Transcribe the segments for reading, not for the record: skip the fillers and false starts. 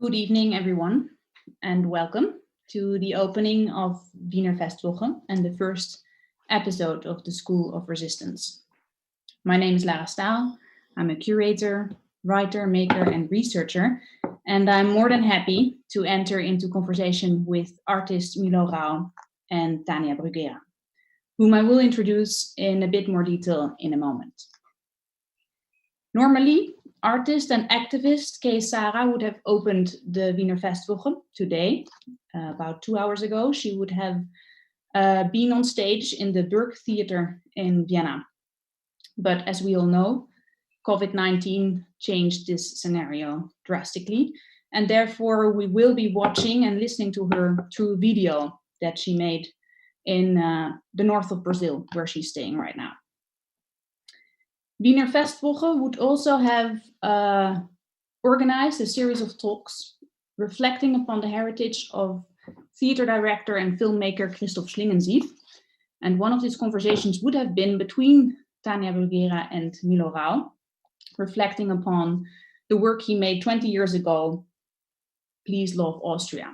Good evening, everyone, and welcome to the opening of Wiener Festwoche and the first episode of the School of Resistance. My name is Lara Staal. I'm a curator, writer, maker, and researcher, and I'm more than happy to enter into conversation with artist Milo Rau and Tania Bruguera, whom I will introduce in a bit more detail in a moment. Normally, artist and activist Kay Sarah would have opened the Wiener Festwoche today. About 2 hours ago, she would have been on stage in the Burghteater in Vienna. But as we all know, COVID-19 changed this scenario drastically, and therefore we will be watching and listening to her through video that she made in the north of Brazil, where she's staying right now. Wiener Festwoche would also have organized a series of talks reflecting upon the heritage of theater director and filmmaker Christoph Schlingensief. And one of these conversations would have been between Tania Bruguera and Milo Rau, reflecting upon the work he made 20 years ago, Please Love Austria.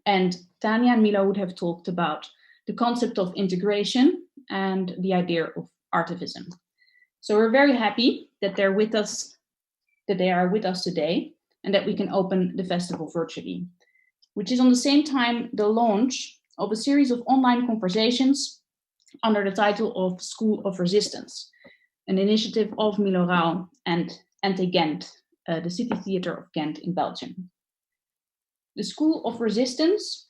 And Tania and Milo would have talked about the concept of integration and the idea of activism. So we're very happy that they are with us today, and that we can open the festival virtually, which is on the same time the launch of a series of online conversations under the title of School of Resistance, an initiative of Milo Rau and Ghent, the City Theatre of Ghent in Belgium. The School of Resistance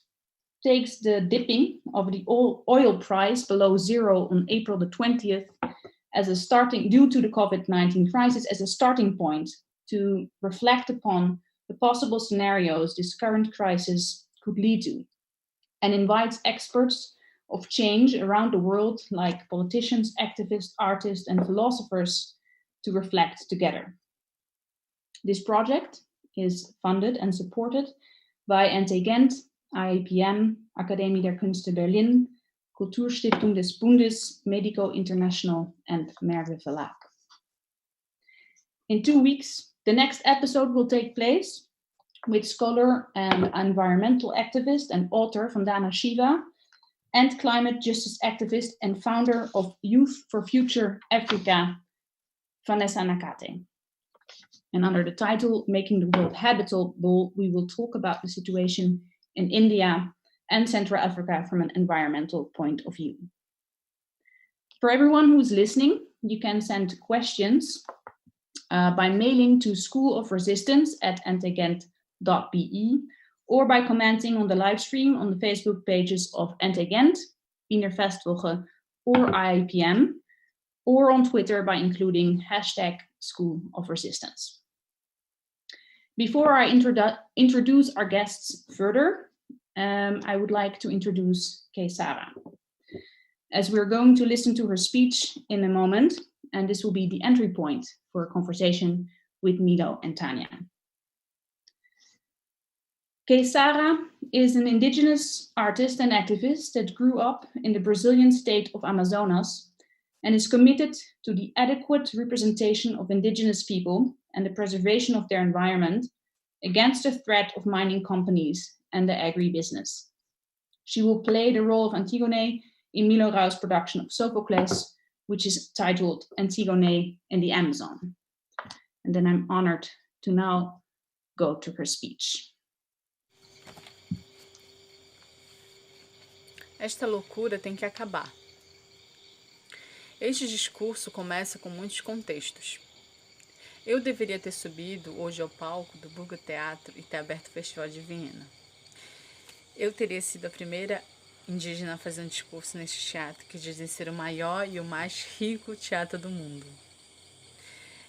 takes the dipping of the oil price below zero on April the 20th as a starting, due to the COVID-19 crisis, as a starting point to reflect upon the possible scenarios this current crisis could lead to, and invites experts of change around the world, like politicians, activists, artists, and philosophers, to reflect together. This project is funded and supported by Ghent, IAPM, Academie der Künste Berlin, Kulturstiftung des Bundes, Medico International, and Merwe Verlag. In 2 weeks, the next episode will take place with scholar and environmental activist and author Vandana Shiva, and climate justice activist and founder of Youth for Future Africa, Vanessa Nakate. And under the title Making the World Habitable, we will talk about the situation in India and Central Africa from an environmental point of view. For everyone who's listening, you can send questions by mailing to schoolofresistance@ntghent.be, or by commenting on the live stream on the Facebook pages of Ghent, Wiener Festwoche, or IAPM, or on Twitter by including #SchoolofResistance. Before I introduce our guests further, I would like to introduce Kay Sarah, as we're going to listen to her speech in a moment, and this will be the entry point for a conversation with Milo and Tania. Kay Sarah is an indigenous artist and activist that grew up in the Brazilian state of Amazonas and is committed to the adequate representation of indigenous people and the preservation of their environment against the threat of mining companies and the agribusiness. She will play the role of Antigone in Milo Rau's production of Sophocles, which is titled Antigone in the Amazon. And then I'm honored to now go to her speech. Esta loucura tem que acabar. Este discurso começa com muitos contextos. Eu deveria ter subido hoje ao palco do Burghteater e ter aberto o Festival de Viena. Eu teria sido a primeira indígena a fazer um discurso neste teatro, que dizem ser o maior e o mais rico teatro do mundo.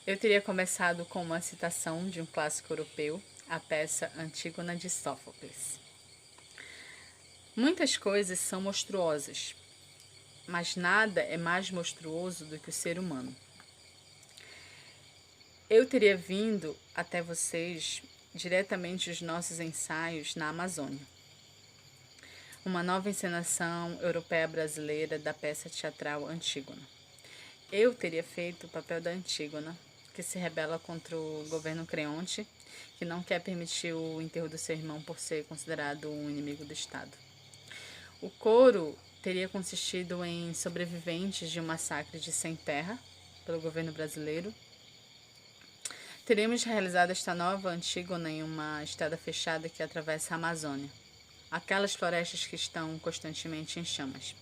Eu teria começado com uma citação de um clássico europeu, a peça Antígona de Sófocles. Muitas coisas são monstruosas, mas nada é mais monstruoso do que o ser humano. Eu teria vindo até vocês diretamente dos nossos ensaios na Amazônia. Uma nova encenação europeia-brasileira da peça teatral Antígona. Eu teria feito o papel da Antígona, que se rebela contra o governo creonte que não quer permitir o enterro do seu irmão por ser considerado um inimigo do Estado. O coro teria consistido em sobreviventes de um massacre de sem terra pelo governo brasileiro. Teríamos realizado esta nova Antígona em uma estrada fechada que atravessa a Amazônia, aquelas florestas que estão constantemente em chamas.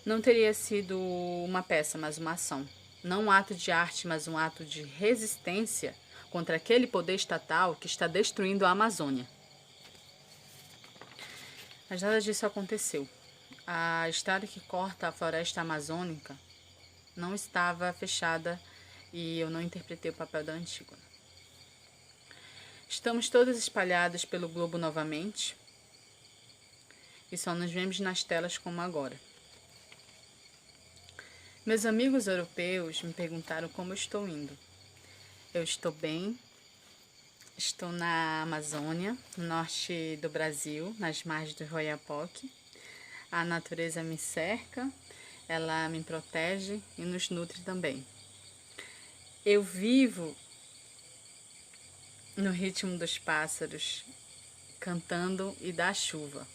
Não teria sido uma peça, mas uma ação. Não um ato de arte, mas um ato de resistência contra aquele poder estatal que está destruindo a Amazônia. Mas nada disso aconteceu. A estrada que corta a floresta amazônica não estava fechada e eu não interpretei o papel da Antígona. Estamos todas espalhadas pelo globo novamente e só nos vemos nas telas como agora. Meus amigos europeus me perguntaram como eu estou indo. Eu estou bem, estou na Amazônia, no norte do Brasil, nas margens do Oiapoque. A natureza me cerca, ela me protege e nos nutre também. Eu vivo no ritmo dos pássaros, cantando e da chuva.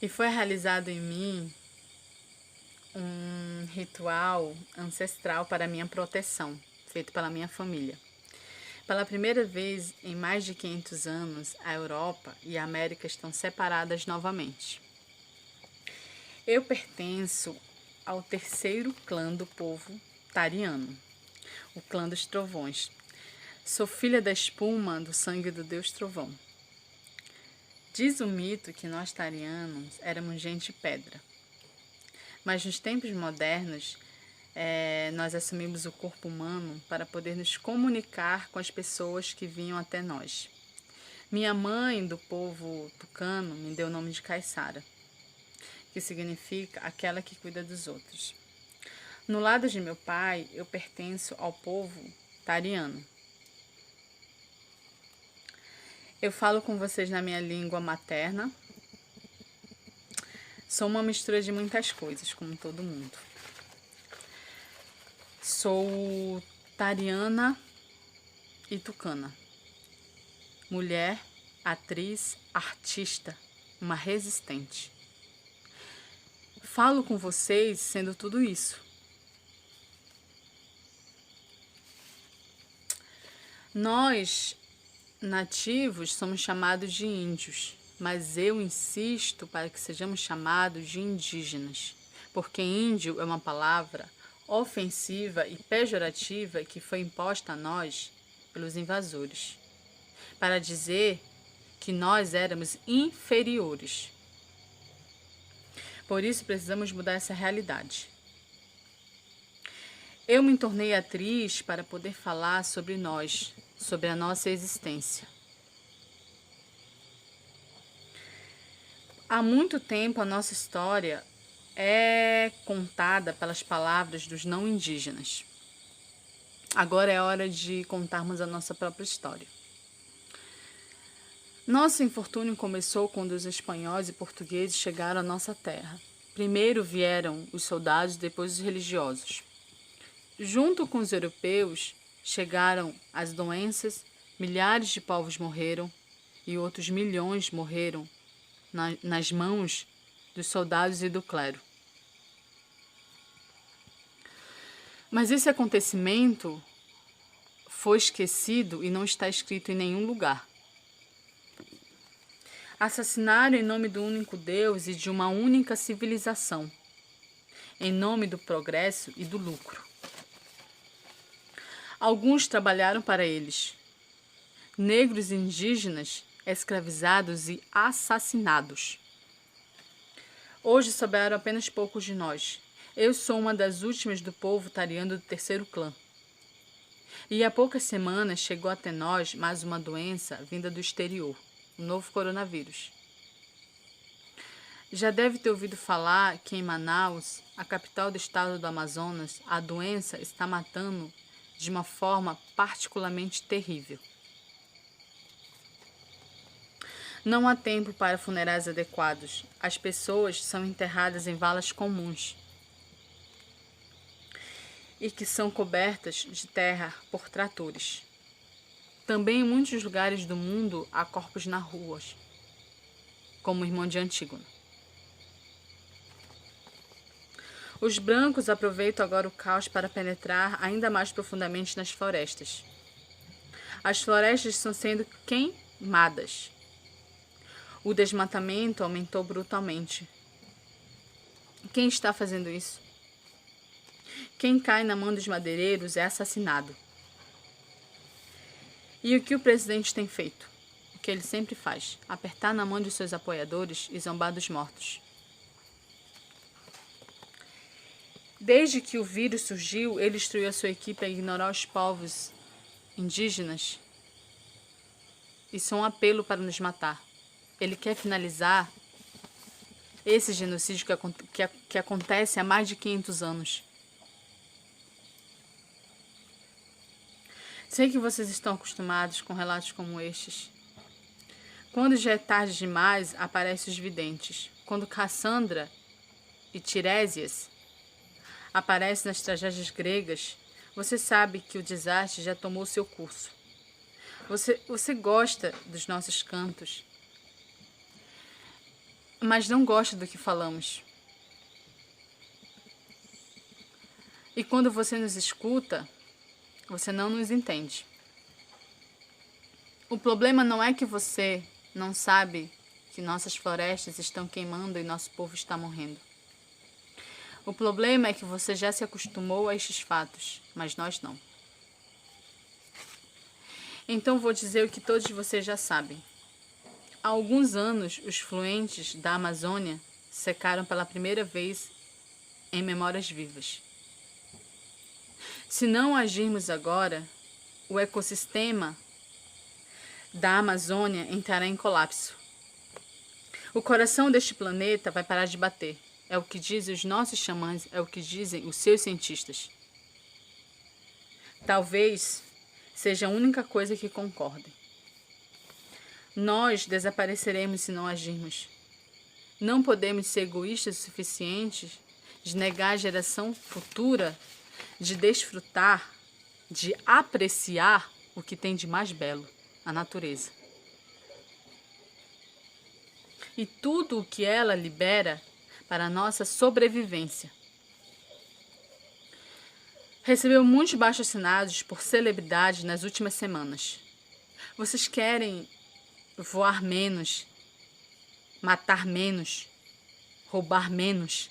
E foi realizado em mim um ritual ancestral para minha proteção, feito pela minha família. Pela primeira vez em mais de 500 anos, a Europa e a América estão separadas novamente. Eu pertenço ao terceiro clã do povo tariano, o clã dos trovões. Sou filha da espuma do sangue do deus trovão. Diz o mito que nós tarianos éramos gente pedra. Mas nos tempos modernos, nós assumimos o corpo humano para poder nos comunicar com as pessoas que vinham até nós. Minha mãe, do povo tucano, me deu o nome de Caiçara, que significa aquela que cuida dos outros. No lado de meu pai, eu pertenço ao povo tariano. Eu falo com vocês na minha língua materna. Sou uma mistura de muitas coisas, como todo mundo. Sou tariana e tucana. Mulher, atriz, artista, uma resistente. Falo com vocês sendo tudo isso. Nós, nativos, somos chamados de índios. Mas eu insisto para que sejamos chamados de indígenas, porque índio é uma palavra ofensiva e pejorativa que foi imposta a nós pelos invasores, para dizer que nós éramos inferiores. Por isso precisamos mudar essa realidade. Eu me tornei atriz para poder falar sobre nós, sobre a nossa existência. Há muito tempo a nossa história é contada pelas palavras dos não indígenas. Agora é hora de contarmos a nossa própria história. Nosso infortúnio começou quando os espanhóis e portugueses chegaram à nossa terra. Primeiro vieram os soldados, depois os religiosos. Junto com os europeus chegaram as doenças, milhares de povos morreram e outros milhões morreram nas mãos dos soldados e do clero. Mas esse acontecimento foi esquecido e não está escrito em nenhum lugar. Assassinaram em nome do único Deus e de uma única civilização, em nome do progresso e do lucro. Alguns trabalharam para eles. Negros e indígenas escravizados e assassinados. Hoje souberam apenas poucos de nós. Eu sou uma das últimas do povo tariano do terceiro clã. E há poucas semanas chegou até nós mais uma doença vinda do exterior, o novo coronavírus. Já deve ter ouvido falar que em Manaus, a capital do estado do Amazonas, a doença está matando de uma forma particularmente terrível. Não há tempo para funerais adequados. As pessoas são enterradas em valas comuns e que são cobertas de terra por tratores. Também em muitos lugares do mundo há corpos nas ruas, como o irmão de Antígona. Os brancos aproveitam agora o caos para penetrar ainda mais profundamente nas florestas. As florestas estão sendo queimadas. O desmatamento aumentou brutalmente. Quem está fazendo isso? Quem cai na mão dos madeireiros é assassinado. E o que o presidente tem feito? O que ele sempre faz: apertar na mão de seus apoiadores e zombar dos mortos. Desde que o vírus surgiu, ele instruiu a sua equipe a ignorar os povos indígenas. Isso é um apelo para nos matar. Ele quer finalizar esse genocídio que acontece há mais de 500 anos. Sei que vocês estão acostumados com relatos como estes. Quando já é tarde demais, aparecem os videntes. Quando Cassandra e Tiresias aparecem nas tragédias gregas, você sabe que o desastre já tomou seu curso. Você gosta dos nossos cantos, mas não gosta do que falamos. E quando você nos escuta, você não nos entende. O problema não é que você não sabe que nossas florestas estão queimando e nosso povo está morrendo. O problema é que você já se acostumou a estes fatos, mas nós não. Então vou dizer o que todos vocês já sabem. Há alguns anos, os fluentes da Amazônia secaram pela primeira vez em memórias vivas. Se não agirmos agora, o ecossistema da Amazônia entrará em colapso. O coração deste planeta vai parar de bater. É o que dizem os nossos xamãs, é o que dizem os seus cientistas. Talvez seja a única coisa que concordem. Nós desapareceremos se não agirmos. Não podemos ser egoístas o suficiente de negar a geração futura de desfrutar, de apreciar o que tem de mais belo, a natureza. E tudo o que ela libera para a nossa sobrevivência. Recebeu muitos baixo-assinados por celebridades nas últimas semanas. Vocês querem voar menos, matar menos, roubar menos.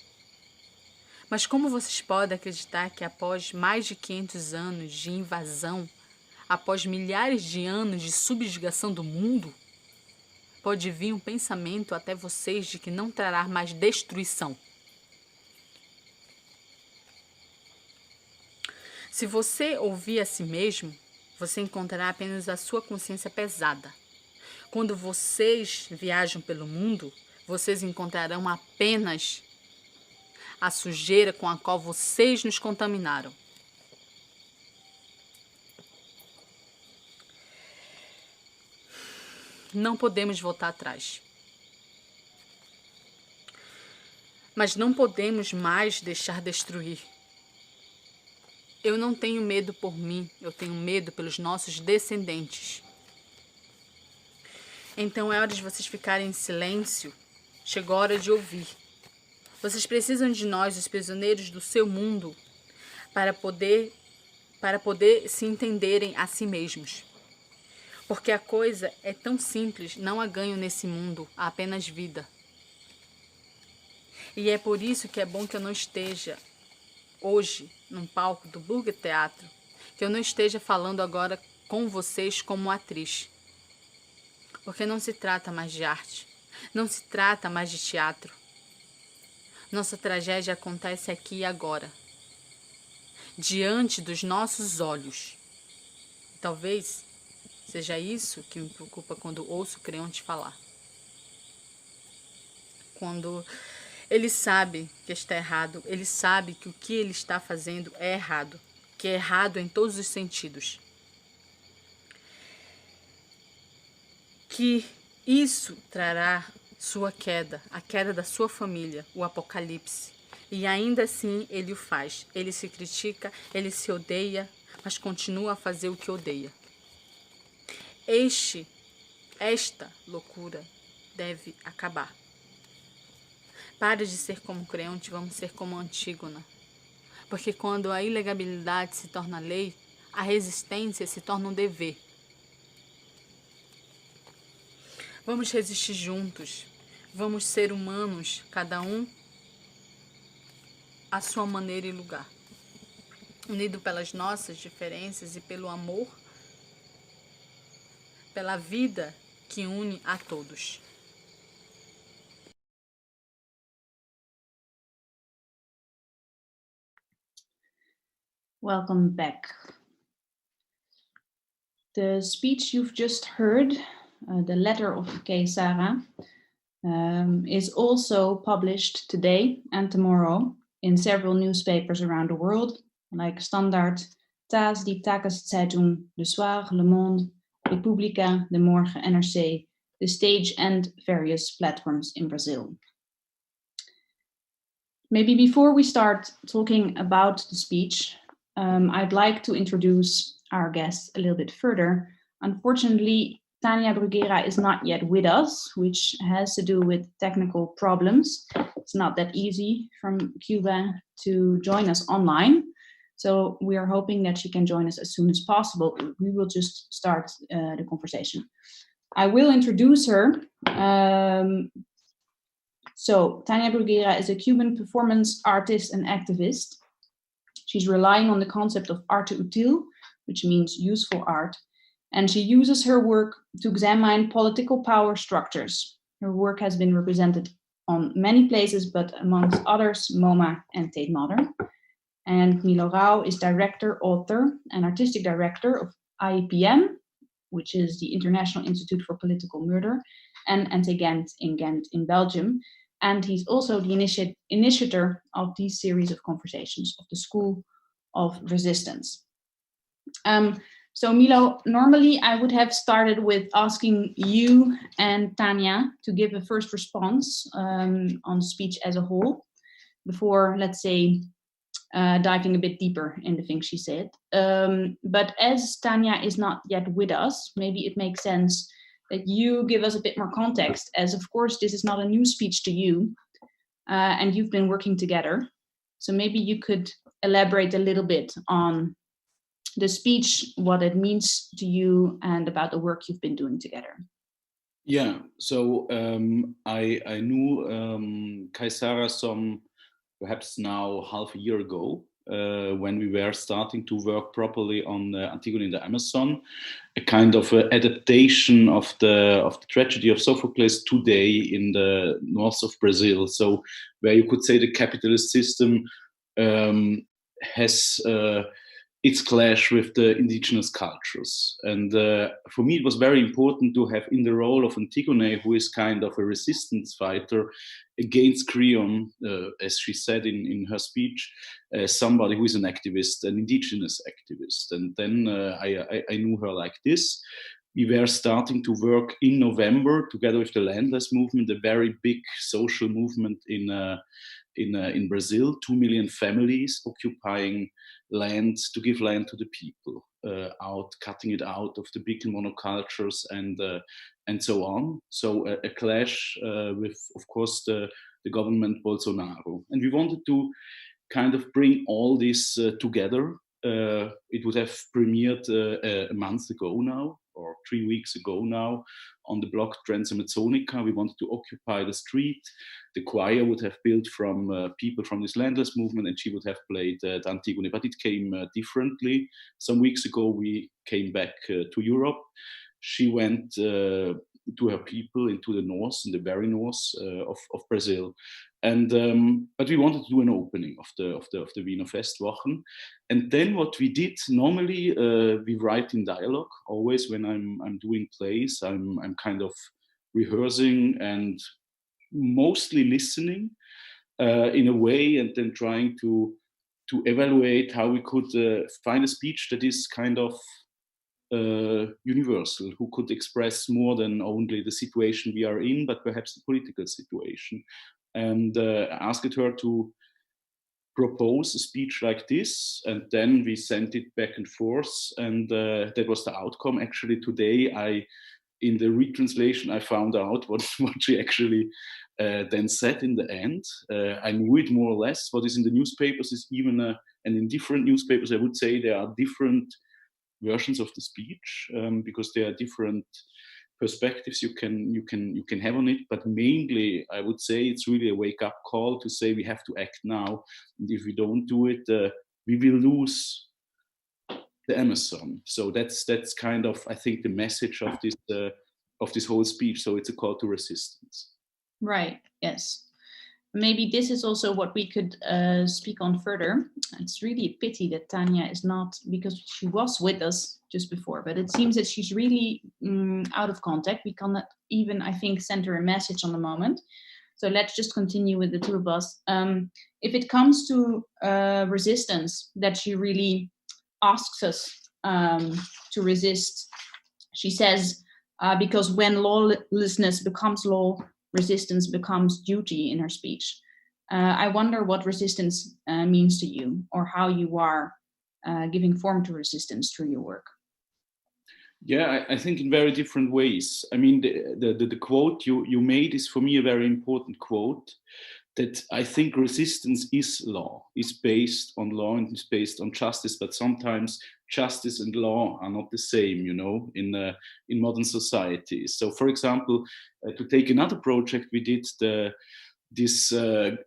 Mas como vocês podem acreditar que após mais de 500 anos de invasão, após milhares de anos de subjugação do mundo, pode vir um pensamento até vocês de que não trará mais destruição? Se você ouvir a si mesmo, você encontrará apenas a sua consciência pesada. Quando vocês viajam pelo mundo, vocês encontrarão apenas a sujeira com a qual vocês nos contaminaram. Não podemos voltar atrás. Mas não podemos mais deixar destruir. Eu não tenho medo por mim, eu tenho medo pelos nossos descendentes. Então é hora de vocês ficarem em silêncio. Chegou a hora de ouvir. Vocês precisam de nós, os prisioneiros do seu mundo, para poder se entenderem a si mesmos. Porque a coisa é tão simples, não há ganho nesse mundo, há apenas vida. E é por isso que é bom que eu não esteja hoje num palco do Burghteater, que eu não esteja falando agora com vocês como atriz. Porque não se trata mais de arte, não se trata mais de teatro. Nossa tragédia acontece aqui e agora, diante dos nossos olhos. Talvez seja isso que me preocupa quando ouço o Creonte falar. Quando ele sabe que está errado, ele sabe que o que ele está fazendo é errado, que é errado em todos os sentidos. Que isso trará sua queda, a queda da sua família, o apocalipse. E ainda assim ele o faz. Ele se critica, ele se odeia, mas continua a fazer o que odeia. Esta loucura deve acabar. Pare de ser como Creonte, vamos ser como Antígona. Porque quando a ilegabilidade se torna lei, a resistência se torna um dever. Vamos resistir juntos. Vamos ser humanos, cada um à sua maneira e lugar. Unido pelas nossas diferenças e pelo amor, pela vida que une a todos. Welcome back. The speech you've just heard, the letter of Kay Sarah, is also published today and tomorrow in several newspapers around the world, like Standard, TAS, Die Tageszeitung, Le Soir, Le Monde, República, De Morgen, NRC, The Stage, and various platforms in Brazil. Maybe before we start talking about the speech, I'd like to introduce our guest a little bit further. Unfortunately, Tania Bruguera is not yet with us, which has to do with technical problems. It's not that easy from Cuba to join us online. So we are hoping that she can join us as soon as possible. We will just start the conversation. I will introduce her. So Tania Bruguera is a Cuban performance artist and activist. She's relying on the concept of arte útil, which means useful art, and she uses her work to examine political power structures. Her work has been represented on many places, but amongst others, MoMA and Tate Modern. And Milo Rau is director, author, and artistic director of IEPM, which is the International Institute for Political Murder, and Anti-Ghent in Ghent in Belgium. And he's also the initiator of these series of conversations of the School of Resistance. So Milo, normally I would have started with asking you and Tania to give a first response on the speech as a whole, before, let's say, diving a bit deeper in the things she said. But as Tania is not yet with us, maybe it makes sense that you give us a bit more context, as of course this is not a new speech to you, and you've been working together. So maybe you could elaborate a little bit on the speech, what it means to you, and about the work you've been doing together. Yeah, so I knew Kay Sarah some perhaps now half a year ago, when we were starting to work properly on Antigone in the Amazon, a kind of adaptation of the tragedy of Sophocles today in the north of Brazil. So where you could say the capitalist system has its clash with the indigenous cultures. And for me, it was very important to have in the role of Antigone, who is kind of a resistance fighter against Creon, as she said in her speech, somebody who is an activist, an indigenous activist. And then I knew her like this. We were starting to work in November together with the landless movement, a very big social movement in Brazil, 2 million families occupying land to give land to the people, cutting it out of the big monocultures and so on. So a clash with, of course, the government Bolsonaro. And we wanted to kind of bring all this together. It would have premiered a month ago now, or 3 weeks ago now, on the block Transamazonica. We wanted to occupy the street. The choir would have built from people from this landless movement, and she would have played the Antigone. But it came differently. Some weeks ago, we came back to Europe. She went to her people into the north, in the very north of Brazil. And but we wanted to do an opening of the Wiener Festwochen. And then what we did, normally we write in dialogue. Always when I'm doing plays, I'm kind of rehearsing and mostly listening in a way, and then trying to evaluate how we could find a speech that is kind of universal, who could express more than only the situation we are in, but perhaps the political situation. And asked her to propose a speech like this, and then we sent it back and forth, and that was the outcome. Actually, today in the retranslation, I found out what she actually then said in the end. I knew it more or less. What is in the newspapers is even, and in different newspapers, I would say there are different versions of the speech, because there are different perspectives you can have on it. But mainly, I would say it's really a wake-up call to say we have to act now, and if we don't do it, we will lose the Amazon. So that's kind of, I think, the message of this whole speech. So it's a call to resistance. Right. Yes. Maybe this is also what we could speak on further. It's really a pity that Tania is not, because she was with us just before, but it seems that she's really out of contact. We cannot even, I think, send her a message on the moment. So let's just continue with the two of us. If it comes to resistance, that she really asks us to resist, she says, because when lawlessness becomes law, resistance becomes duty in her speech. I wonder what resistance means to you, or how you are giving form to resistance through your work. Yeah, I think in very different ways. I mean, the quote you made is for me a very important quote, that I think resistance is law, is based on law and is based on justice, but sometimes justice and law are not the same, in modern society. So, for example, to take another project, we did this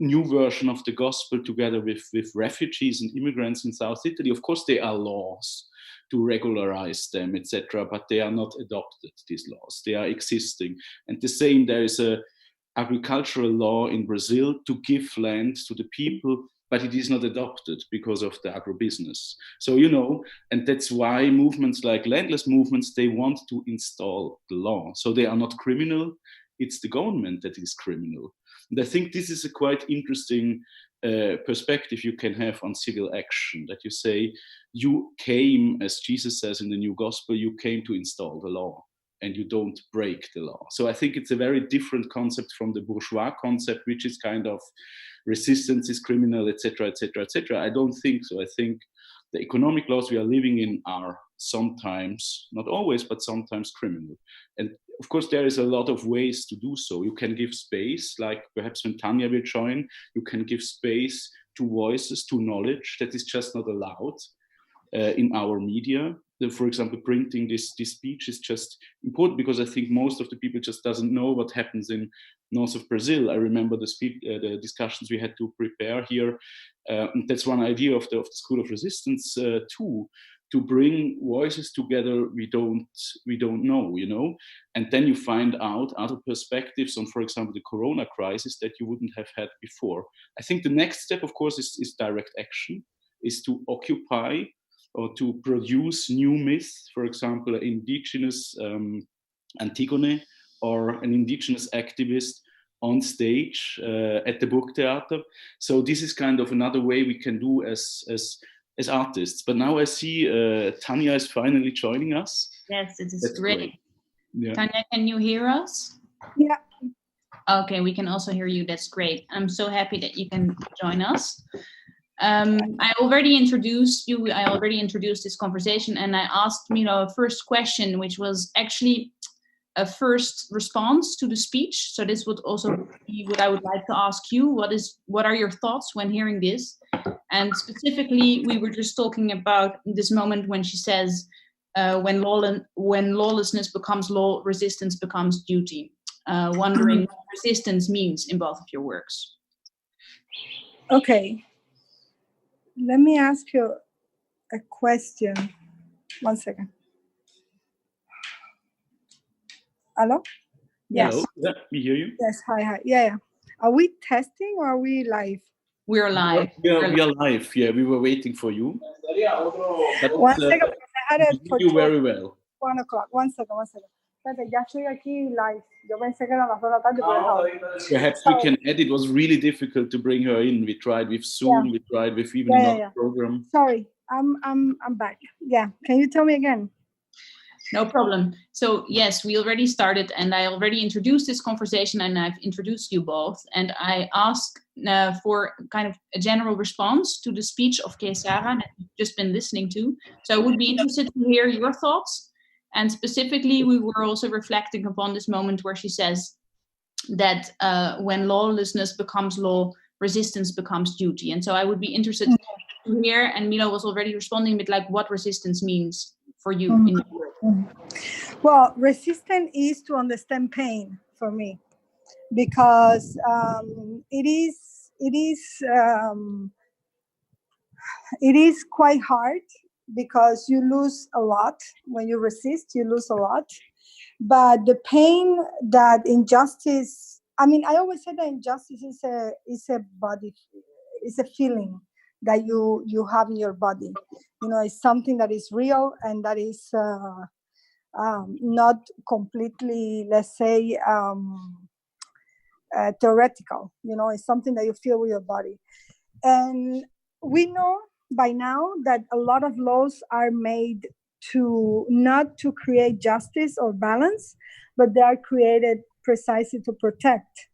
new version of the gospel together with refugees and immigrants in South Italy. Of course, there are laws to regularize them, etc., but they are not adopted, these laws. They are existing. And the same, there is a agricultural law in Brazil to give land to the people, but it is not adopted because of the agribusiness. So, and that's why movements like landless movements, they want to install the law. So they are not criminal, it's the government that is criminal. And I think this is a quite interesting perspective you can have on civil action, that you say, you came, as Jesus says in the New Gospel, you came to install the law, and you don't break the law. So I think it's a very different concept from the bourgeois concept, which is kind of resistance is criminal, etc., etc., etc. I don't think so. I think the economic laws we are living in are sometimes, not always, but sometimes criminal. And of course, there is a lot of ways to do so. You can give space, like perhaps when Tania will join, you can give space to voices, to knowledge that is just not allowed in our media. For example, printing this speech is just important because I think most of the people just doesn't know what happens in north of Brazil. I remember the discussions we had to prepare here. And that's one idea of the School of Resistance too, to bring voices together we don't know, and then you find out other perspectives on, for example, the Corona crisis that you wouldn't have had before. I think the next step, of course, is direct action, is to occupy or to produce new myths, for example, indigenous Antigone or an indigenous activist on stage at the Burghteater. So this is kind of another way we can do as artists. But now I see Tania is finally joining us. Yes, it is. That's great. Yeah. Tania, can you hear us? Yeah. Okay, we can also hear you. That's great. I'm so happy that you can join us. I already introduced you. I already introduced this conversation, and I asked Milo a first question, which was actually a first response to the speech. So this would also be what I would like to ask you. What are your thoughts when hearing this? And specifically, we were just talking about this moment when she says, when lawlessness becomes law, resistance becomes duty. Wondering what resistance means in both of your works. Okay. Let me ask you a question. 1 second. Hello? Yes. Hello. Yeah, we hear you. Yes, hi. Yeah. Are we testing or are we live? We're live. We are live. Yeah, we were waiting for you. But 1 second, because I had it for you very well. 1 o'clock. 1 second. Espérate, ya estoy aquí live. Yo pensé que era las 2 de la tarde, pero perhaps we can add. It was really difficult to bring her in. We tried with Zoom. Yeah. We tried with even another program. Sorry, I'm back. Yeah, can you tell me again? No problem. So yes, we already started, and I already introduced this conversation, and I've introduced you both. And I asked for kind of a general response to the speech of Kesara that you've just been listening to. So I would be interested to hear your thoughts. And specifically, we were also reflecting upon this moment where she says that when lawlessness becomes law, resistance becomes duty. And so I would be interested to hear, and Milo was already responding with like what resistance means for you in your work. Well, resistance is to understand pain for me, because it is quite hard, because you lose a lot when you resist. You lose a lot, but the pain that injustice. I mean, I always say that injustice is a body, is a feeling that you have in your body. You know, it's something that is real and that is. Not completely, let's say, theoretical. You know, it's something that you feel with your body. And we know by now that a lot of laws are made to not to create justice or balance, but they are created precisely to protect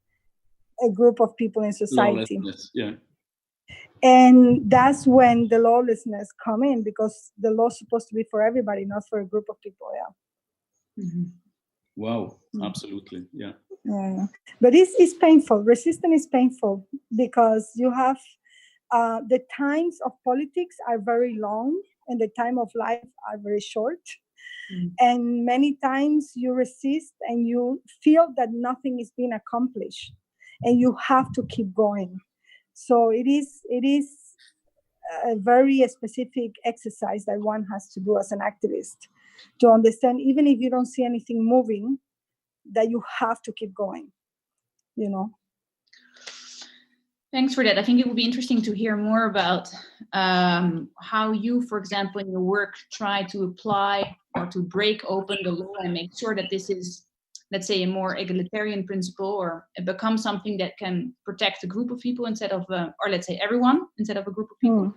a group of people in society. Lawlessness, yeah. And that's when the lawlessness come in, because the law is supposed to be for everybody, not for a group of people. Yeah. Mm-hmm. Wow, absolutely, yeah. Yeah. But it's painful. Resistance is painful because you have the times of politics are very long and the time of life are very short. And many times you resist and you feel that nothing is being accomplished and you have to keep going. So it is a very specific exercise that one has to do as an activist, to understand, even if you don't see anything moving, that you have to keep going, you know. Thanks for that. I think it would be interesting to hear more about how you, for example, in your work, try to apply or to break open the law and make sure that this is, let's say, a more egalitarian principle, or it becomes something that can protect a group of people instead of, or let's say everyone instead of a group of people.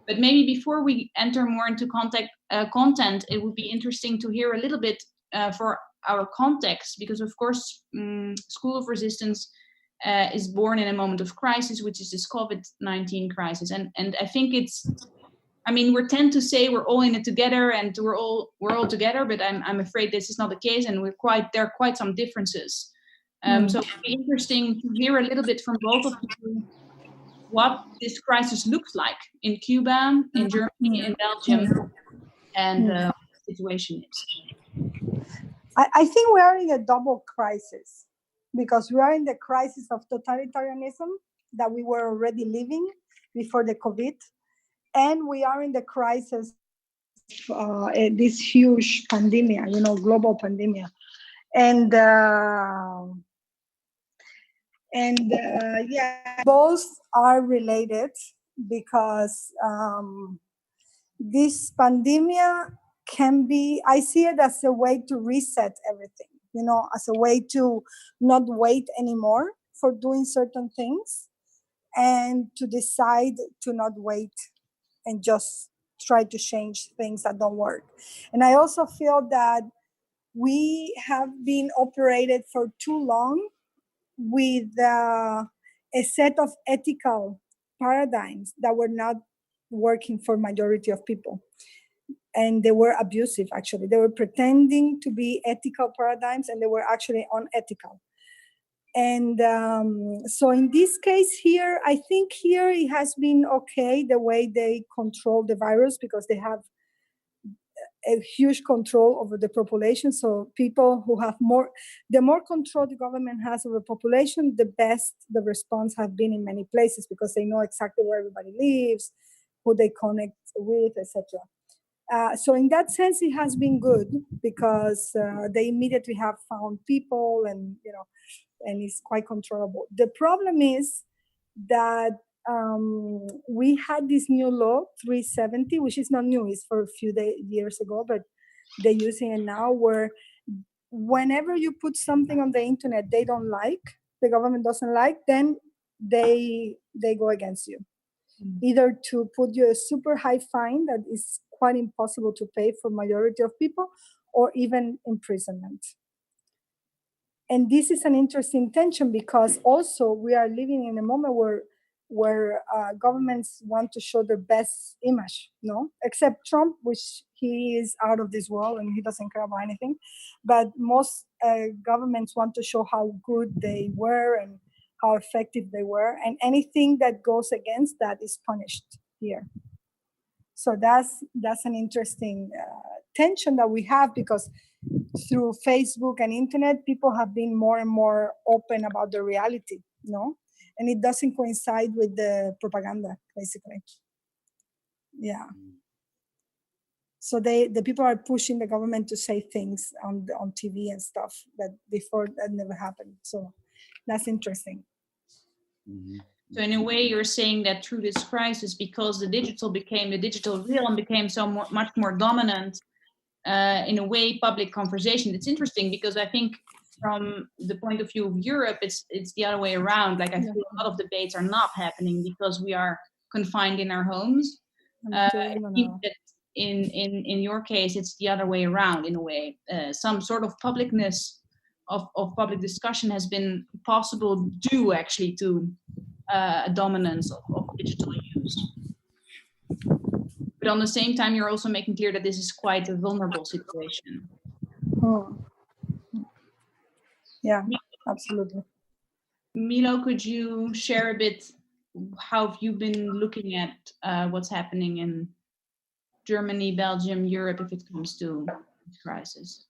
But maybe before we enter more into content, it would be interesting to hear a little bit for our context, because of course, School of Resistance is born in a moment of crisis, which is this COVID-19 crisis. And I think we tend to say we're all in it together and we're all together, but I'm afraid this is not the case, and there are quite some differences. So it would be interesting to hear a little bit from both of you what this crisis looks like in Cuba, in Germany, in Belgium, and what the situation is. I think we are in a double crisis, because we are in the crisis of totalitarianism that we were already living before the COVID, and we are in the crisis of this huge pandemic, global pandemic. And both are related, because this pandemic I see it as a way to reset everything, as a way to not wait anymore for doing certain things, and to decide to not wait and just try to change things that don't work. And I also feel that we have been operated for too long with a set of ethical paradigms that were not working for majority of people. And they were abusive, actually. They were pretending to be ethical paradigms, and they were actually unethical. And so in this case here, I think here it has been okay, the way they control the virus, because they have a huge control over the population. So people who have the more control the government has over the population, the best the response have been in many places, because they know exactly where everybody lives, who they connect with, etc. So in that sense, it has been good, because they immediately have found people, and and it's quite controllable. The problem is that we had this new law 370, which is not new, it's for a few years ago, but they're using it now, where whenever you put something on the internet they don't like, the government doesn't like, then they go against you. Either to put you a super high fine that is quite impossible to pay for majority of people, or even imprisonment. And this is an interesting tension because also we are living in a moment where governments want to show their best image, no? Except Trump, which he is out of this world and he doesn't care about anything. But most governments want to show how good they were and how effective they were. And anything that goes against that is punished here. So that's an interesting tension that we have, because through Facebook and internet, people have been more and more open about the reality, no? And it doesn't coincide with the propaganda, basically. Yeah. So the people are pushing the government to say things on TV and stuff that before that never happened. So that's interesting. Mm-hmm. So in a way, you're saying that through this crisis, because the digital realm became so much more dominant, in a way, public conversation. It's interesting because I think from the point of view of Europe, it's the other way around. Like I feel a lot of debates are not happening because we are confined in our homes. I think that in your case, it's the other way around in a way. Some sort of publicness of public discussion has been possible due actually to a dominance of digital use. But on the same time, you're also making clear that this is quite a vulnerable situation. Yeah, absolutely. Milo, could you share a bit how have you been looking at what's happening in Germany, Belgium, Europe, if it comes to this crisis?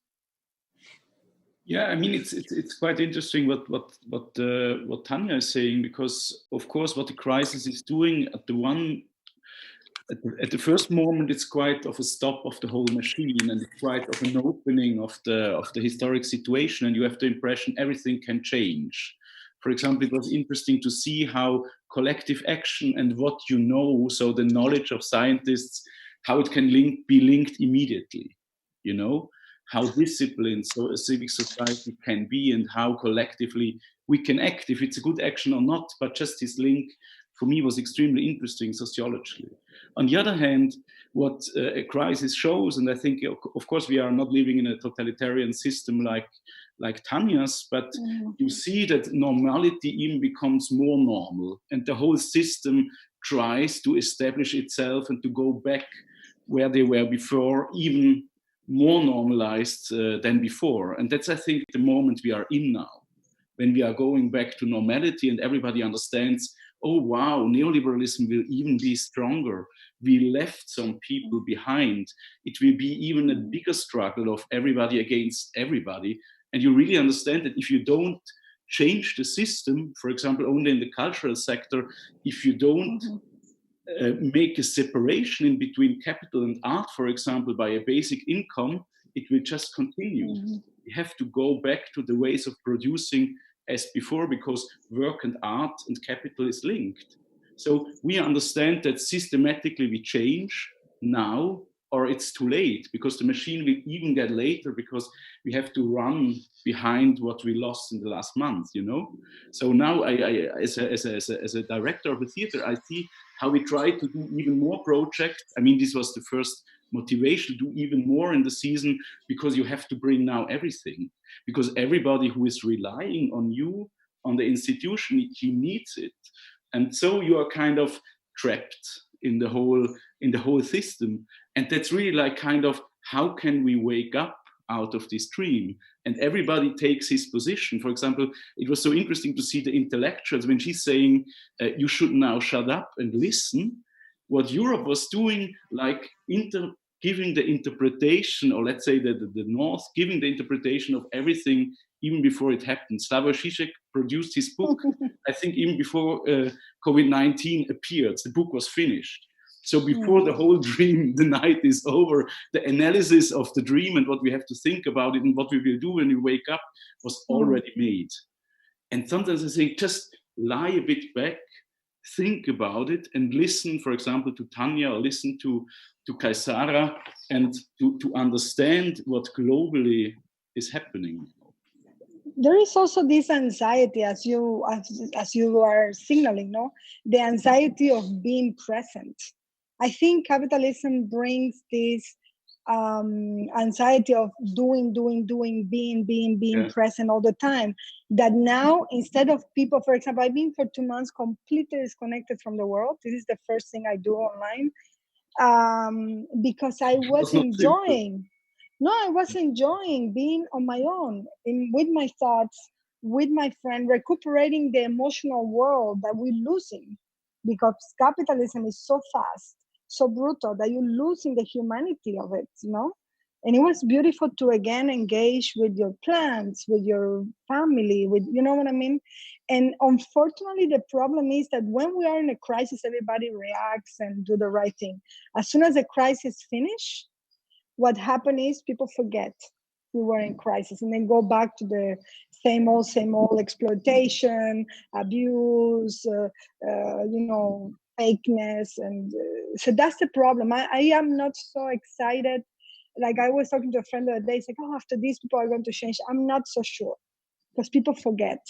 Yeah, I mean, it's quite interesting what Tania is saying, because of course what the crisis is doing at the first moment, it's quite of a stop of the whole machine, and it's quite of an opening of the historic situation, and you have the impression everything can change. For example, it was interesting to see how collective action and what you know, so the knowledge of scientists, how it can be linked immediately, you know, how disciplined so a civic society can be and how collectively we can act, if it's a good action or not. But just this link, for me, was extremely interesting sociologically. On the other hand, what a crisis shows, and I think, of course, we are not living in a totalitarian system like Tania's, but you see that normality even becomes more normal, and the whole system tries to establish itself and to go back where they were before, even more normalized than before. And that's, I think, the moment we are in now, when we are going back to normality and everybody understands, oh wow, neoliberalism will even be stronger. We left some people behind. It will be even a bigger struggle of everybody against everybody. And you really understand that if you don't change the system, for example, only in the cultural sector, if you don't make a separation in between capital and art, for example, by a basic income, it will just continue. We have to go back to the ways of producing as before, because work and art and capital is linked. So we understand that systematically we change now, or it's too late, because the machine will even get later, because we have to run behind what we lost in the last month, you know? So now I as a director of a theater, I see how we try to do even more projects. I mean, this was the first motivation to do even more in the season, because you have to bring now everything, because everybody who is relying on you, on the institution, he needs it. And so you are kind of trapped in the whole system. And that's really like kind of, how can we wake up out of this dream? And everybody takes his position. For example, it was so interesting to see the intellectuals when she's saying, you should now shut up and listen. What Europe was doing, like giving the interpretation, or let's say the North, giving the interpretation of everything even before it happened. Slavoj Žižek produced his book, I think even before COVID-19 appeared. The book was finished. So before the whole dream, the night is over, the analysis of the dream and what we have to think about it and what we will do when we wake up was already made. And sometimes I say, just lie a bit back, think about it, and listen, for example, to Tania, or listen to Kaisara, and to understand what globally is happening. There is also this anxiety, as you are signaling, no? The anxiety of being present. I think capitalism brings this anxiety of doing, being Yeah. present all the time, that now instead of people, for example, I've been for 2 months completely disconnected from the world. This is the first thing I do online, because I was enjoying. No, I was enjoying being on my own, with my thoughts, with my friend, recuperating the emotional world that we're losing, because capitalism is so fast, so brutal, that you're losing the humanity of it, you know? And it was beautiful to again engage with your plants, with your family, with, you know what I mean? And unfortunately, the problem is that when we are in a crisis, everybody reacts and do the right thing. As soon as the crisis finishes, what happened is people forget we were in crisis and then go back to the same old exploitation, abuse, you know, fakeness. And so that's the problem. I am not so excited. Like I was talking to a friend the other day, it's like, oh, after this, people are going to change. I'm not so sure, because people forget,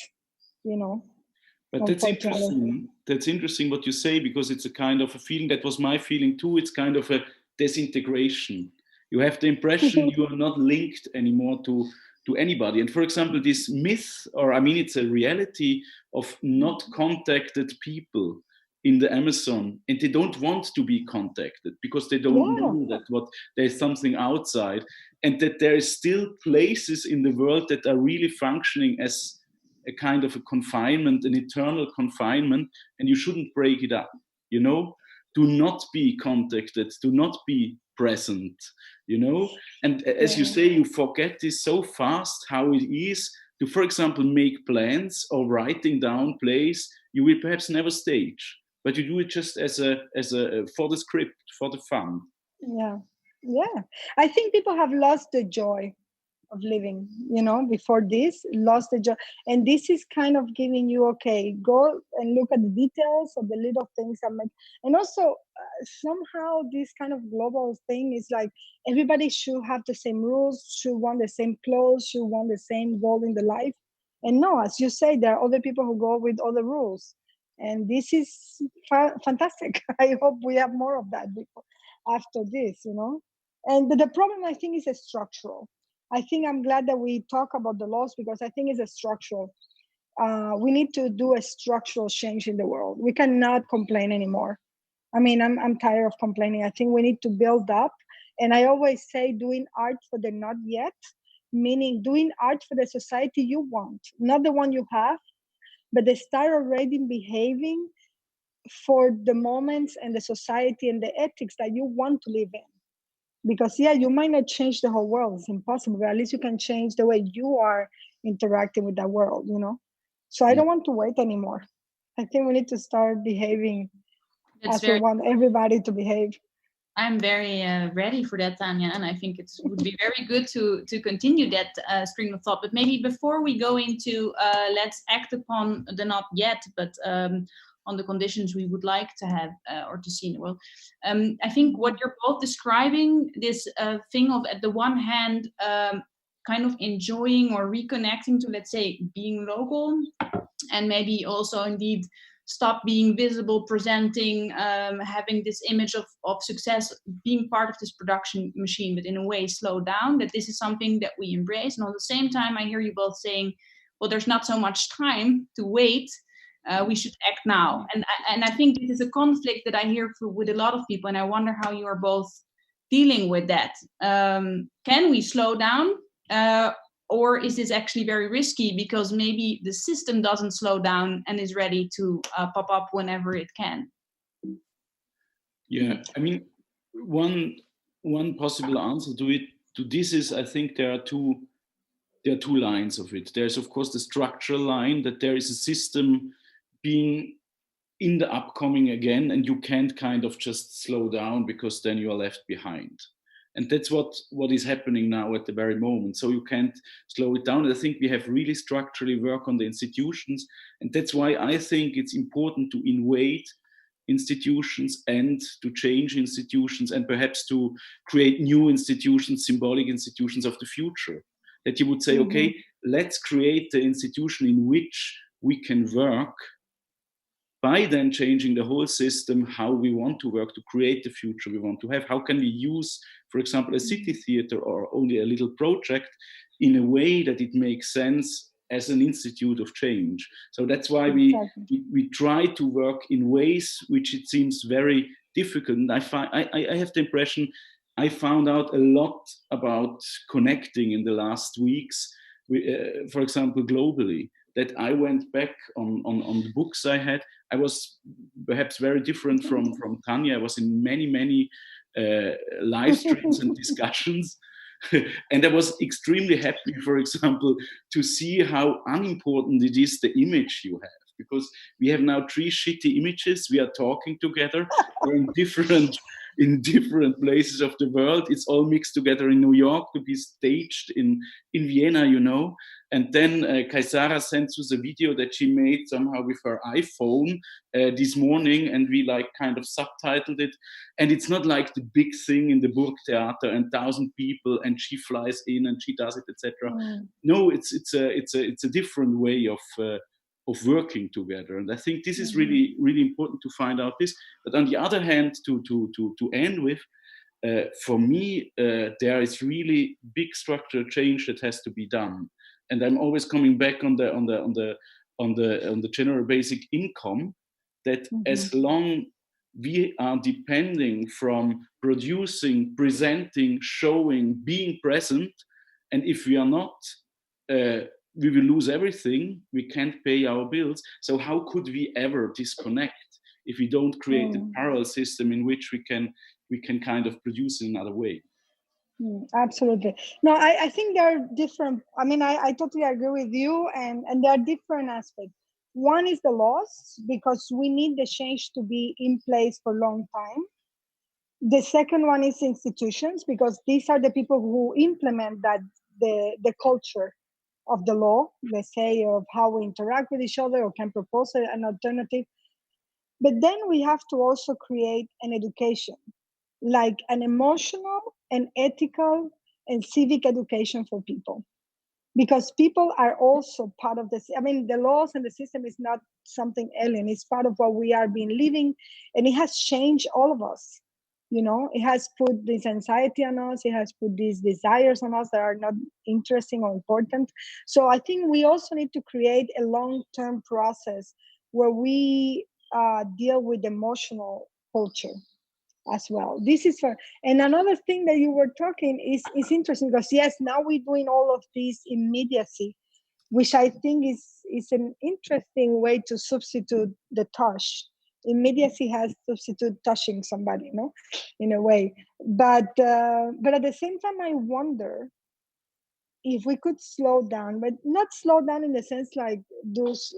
you know. But that's interesting. That's interesting what you say, because it's a kind of a feeling, that was my feeling too. It's kind of a disintegration. You have the impression you are not linked anymore to anybody. And for example, this myth, or I mean, it's a reality of not contacted people in the Amazon, and they don't want to be contacted because they don't know that there's something outside, and that there is still places in the world that are really functioning as a kind of a confinement, an eternal confinement, and you shouldn't break it up, you know? Do not be contacted, do not be present, you know? And as you say, you forget this so fast, how it is to, for example, make plans or writing down plays you will perhaps never stage, but you do it just as a for the script, for the fun. Yeah. I think people have lost the joy of living, you know, before this, lost the joy. And this is kind of giving you, okay, go and look at the details of the little things that make. And also somehow this kind of global thing is like everybody should have the same rules, should want the same clothes, should want the same goal in the life. And no, as you say, there are other people who go with other rules. And this is fantastic. I hope we have more of that after this, you know. And the problem, I think, is structural. I think I'm glad that we talk about the laws, because I think it's a structural. We need to do a structural change in the world. We cannot complain anymore. I mean, I'm tired of complaining. I think we need to build up. And I always say doing art for the not yet, meaning doing art for the society you want, not the one you have, but they start already behaving for the moments and the society and the ethics that you want to live in. Because you might not change the whole world, it's impossible, but at least you can change the way you are interacting with that world, you know. So I don't want to wait anymore. I think we need to start behaving as we want everybody to behave. I'm very ready for that, Tania, and I think it would be very good to continue that stream of thought. But maybe before we go into let's act upon the not yet, but on the conditions we would like to have or to see in the world. I think what you're both describing, this thing of, at the one hand, kind of enjoying or reconnecting to, let's say, being local, and maybe also indeed stop being visible, presenting, having this image of success, being part of this production machine, but in a way slow down, that this is something that we embrace. And at the same time, I hear you both saying, well, there's not so much time to wait. We should act now. And I think this is a conflict that I hear with a lot of people, and I wonder how you are both dealing with that. Can we slow down? Or is this actually very risky, because maybe the system doesn't slow down and is ready to pop up whenever it can? Yeah, I mean, one possible answer to this is, I think there are two lines of it. There's, of course, the structural line, that there is a system being in the upcoming again, and you can't kind of just slow down, because then you are left behind. And that's what is happening now at the very moment. So you can't slow it down. I think we have really structurally work on the institutions. And that's why I think it's important to invade institutions and to change institutions, and perhaps to create new institutions, symbolic institutions of the future. That you would say, okay, let's create the institution in which we can work by then changing the whole system, how we want to work to create the future we want to have. How can we use, for example, a city theater or only a little project in a way that it makes sense as an institute of change? So that's why we try to work in ways which it seems very difficult. And I have the impression I found out a lot about connecting in the last weeks, for example, globally, that I went back on the books I had. I was perhaps very different from Tania. I was in many live streams and discussions. And I was extremely happy, for example, to see how unimportant it is, the image you have. Because we have now 3 shitty images. We are talking together. We're in different places of the world. It's all mixed together in New York to be staged in Vienna, you know. And then Kaisara sent us a video that she made somehow with her iPhone this morning, and we like kind of subtitled it. And it's not like the big thing in the Burghteater and 1,000 people, and she flies in and she does it, etc. No, it's a different way of working together. And I think this is really, really important to find out this. But on the other hand, to end with, for me, there is really big structural change that has to be done. And I'm always coming back on the general basic income, that as long we are depending from producing, presenting, showing, being present, and if we are not, we will lose everything. We can't pay our bills. So how could we ever disconnect if we don't create a parallel system in which we can kind of produce in another way? Absolutely. No, I think there are different. I mean, I totally agree with you, and there are different aspects. One is the laws, because we need the change to be in place for a long time. The second one is institutions, because these are the people who implement that the culture of the law, let's say, of how we interact with each other or can propose an alternative. But then we have to also create an education, like an emotional and ethical and civic education for people. Because people are also part of this. I mean, the laws and the system is not something alien. It's part of what we are being living, and it has changed all of us. You know, it has put this anxiety on us. It has put these desires on us that are not interesting or important. So I think we also need to create a long-term process where we deal with emotional culture as well. This is for, and another thing that you were talking is interesting, because yes, now we're doing all of this immediacy, which I think is an interesting way to substitute the touch. Immediacy has substitute touching somebody, you know, in a way. But at the same time, I wonder if we could slow down, but not slow down in the sense like those,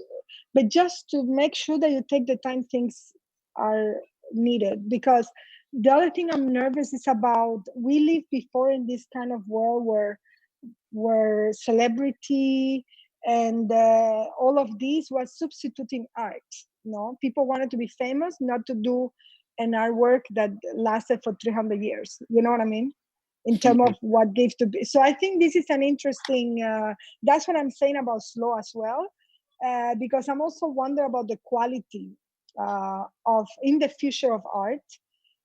but just to make sure that you take the time things are needed. Because the other thing I'm nervous is about, we lived before in this kind of world where celebrity and all of these was substituting art. You know, people wanted to be famous, not to do an artwork that lasted for 300 years. You know what I mean? In terms of what gives to be. So I think this is an interesting, that's what I'm saying about slow as well, because I'm also wondering about the quality of in the future of art.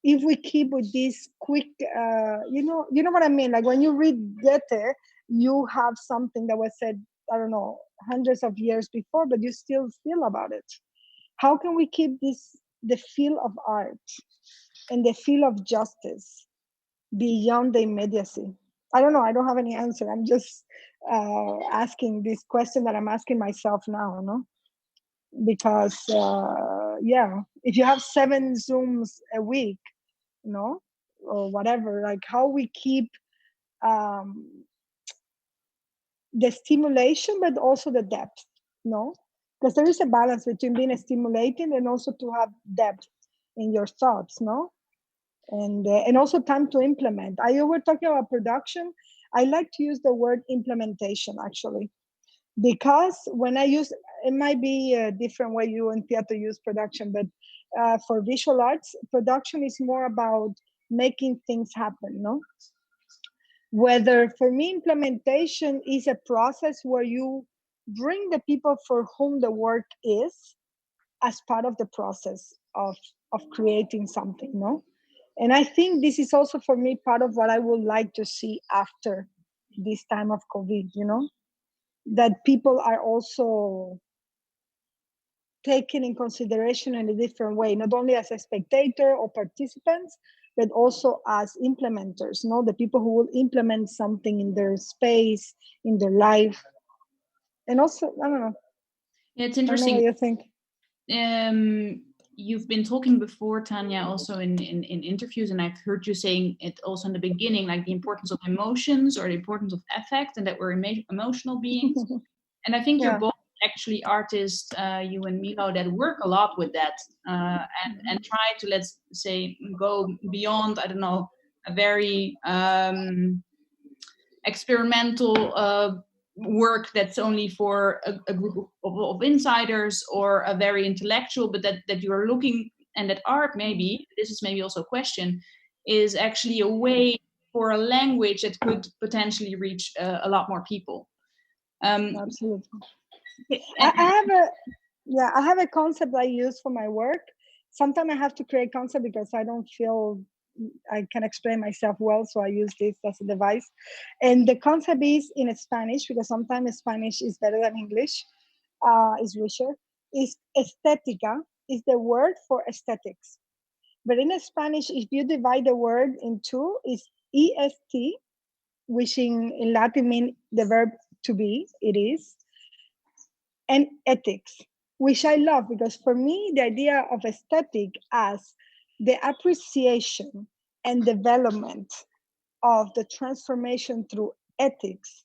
If we keep with this quick, you know what I mean? Like when you read Goethe, you have something that was said, I don't know, hundreds of years before, but you still feel about it. How can we keep the feel of art and the feel of justice beyond the immediacy? I don't know. I don't have any answer. I'm just asking this question that I'm asking myself now, no? Because if you have 7 Zooms a week, you know, or whatever, like how we keep the stimulation, but also the depth, no? Because there is a balance between being stimulating and also to have depth in your thoughts, no? And also time to implement. You were talking about production. I like to use the word implementation, actually, because when I use, it might be a different way you and theater use production, but for visual arts, production is more about making things happen, no? Whether for me, implementation is a process where you bring the people for whom the work is, as part of the process of creating something, no? And I think this is also for me part of what I would like to see after this time of COVID, you know, that people are also taken in consideration in a different way, not only as a spectator or participants, but also as implementers, no? The people who will implement something in their space, in their life. And also, I don't know. Yeah, it's I don't know interesting. what you think. You've been talking before, Tania, also in interviews, and I've heard you saying it also in the beginning, like the importance of emotions or the importance of affect, and that we're emotional beings. And I think you're both actually artists, you and Milo, that work a lot with that, and try to, let's say, go beyond, I don't know, a very experimental work that's only for a group of insiders or a very intellectual, but that you're looking, and that art, maybe, this is maybe also a question, is actually a way for a language that could potentially reach a lot more people. Absolutely. I have a concept I use for my work. Sometimes I have to create concept because I don't feel I can explain myself well, so I use this as a device. And the concept is in Spanish, because sometimes Spanish is better than English, is richer. Is estética is the word for aesthetics. But in Spanish, if you divide the word in two, is est, which in Latin means the verb to be, it is, and ethics, which I love, because for me, the idea of aesthetic as the appreciation and development of the transformation through ethics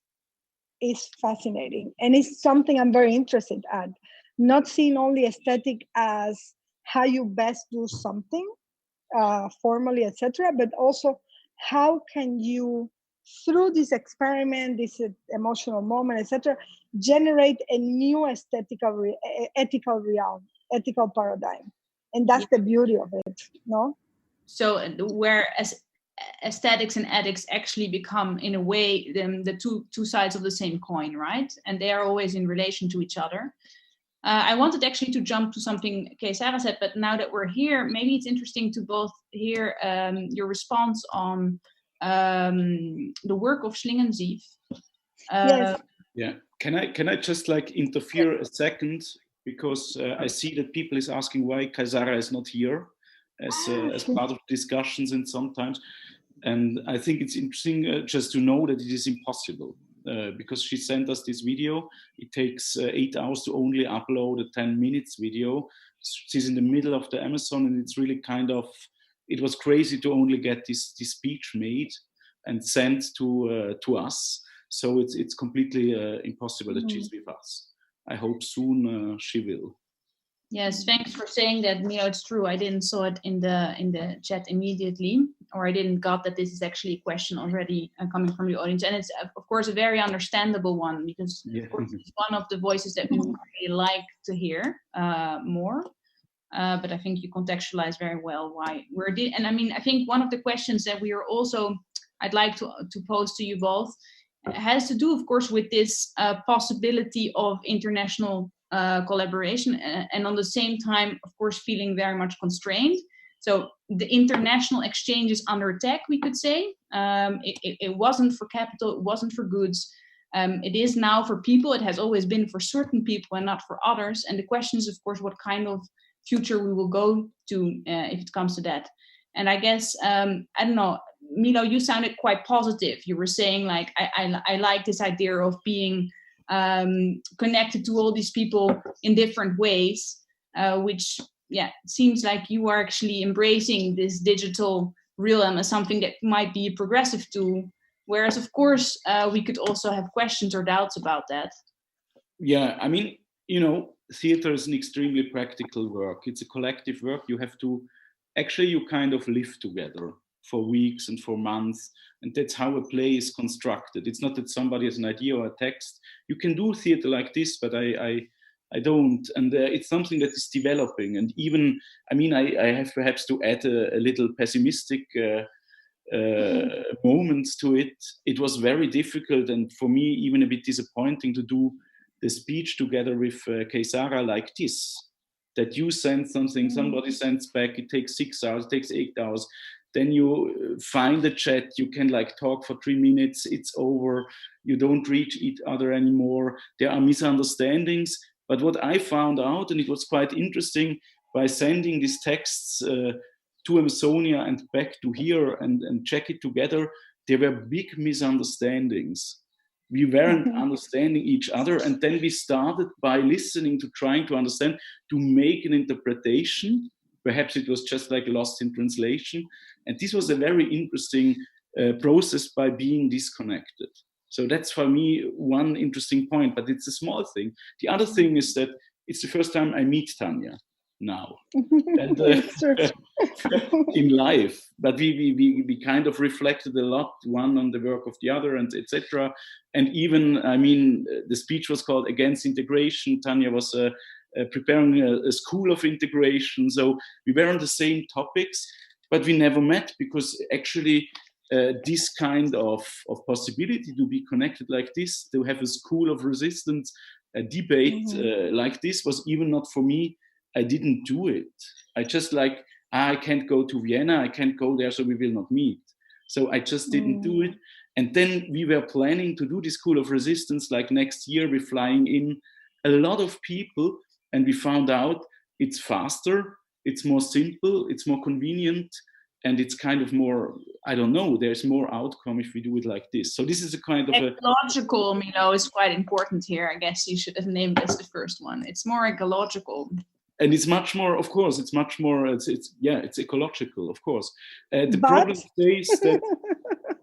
is fascinating. And it's something I'm very interested at. Not seeing only aesthetic as how you best do something, formally, etc., but also how can you, through this experiment, this emotional moment, etc., generate a new ethical realm, ethical paradigm. And that's the beauty of it, no? So whereas aesthetics and ethics actually become, in a way, the two sides of the same coin, right? And they are always in relation to each other. I wanted actually to jump to something Sarah said, but now that we're here, maybe it's interesting to both hear your response on the work of Schlingensief. Yes. Yeah, can I just like interfere a second, because I see that people is asking why Kaisara is not here as part of discussions, and sometimes, and I think it's interesting just to know that it is impossible. Because she sent us this video. It takes 8 hours to only upload a 10 minutes video. She's in the middle of the Amazon, and it's really kind of, it was crazy to only get this speech made and sent to us. So it's completely impossible that she's with us. I hope soon she will. Yes, thanks for saying that, Milo. It's true. I didn't saw it in the chat immediately, or I didn't got that this is actually a question already coming from the audience, and it's of course a very understandable one, because of course it's one of the voices that we would really like to hear more. But I think you contextualize very well why we're and I mean, I think one of the questions that we are also, I'd like to pose to you both, has to do, of course, with this possibility of international collaboration, and on the same time, of course, feeling very much constrained. So the international exchange is under attack, we could say. It wasn't for capital, it wasn't for goods. It is now for people. It has always been for certain people and not for others. And the question is, of course, what kind of future we will go to if it comes to that. And I guess, I don't know, Milo, you sounded quite positive. You were saying, like, I like this idea of being connected to all these people in different ways, which, seems like you are actually embracing this digital realm as something that might be a progressive tool. Whereas, of course, we could also have questions or doubts about that. Yeah, I mean, theater is an extremely practical work. It's a collective work. You have to, actually, you kind of live together for weeks and for months. And that's how a play is constructed. It's not that somebody has an idea or a text. You can do theater like this, but I don't. And it's something that is developing. And even, I mean, I have perhaps to add a little pessimistic moments to it. It was very difficult, and for me even a bit disappointing, to do the speech together with Kaisara like this, that you send something, somebody sends back, it takes 6 hours, it takes 8 hours. Then you find the chat, you can like talk for 3 minutes, it's over, you don't reach each other anymore. There are misunderstandings. But what I found out, and it was quite interesting, by sending these texts to Amazonia and back to here and check it together, there were big misunderstandings. We weren't understanding each other. And then we started by listening to trying to understand, to make an interpretation. Perhaps it was just like lost in translation. And this was a very interesting process by being disconnected. So that's for me one interesting point, but it's a small thing. The other thing is that it's the first time I meet Tania now. And, in life, but we kind of reflected a lot, one on the work of the other, and etc. And even, I mean, the speech was called Against Integration. Tania was preparing a school of integration, so we were on the same topics, but we never met, because actually this kind of possibility to be connected like this, to have a school of resistance, a debate like this, was even not for me. I didn't do it. I just like, I can't go to Vienna, I can't go there, so we will not meet. So I just didn't do it. And then we were planning to do the School of Resistance, like next year, we're flying in a lot of people, and we found out it's faster, it's more simple, it's more convenient, and it's kind of more, I don't know, there's more outcome if we do it like this. So this is a kind of ecological, Milo, is quite important here. I guess you should have named this the first one. It's more ecological. And it's much more, of course, it's much more, it's ecological, of course. The problem is that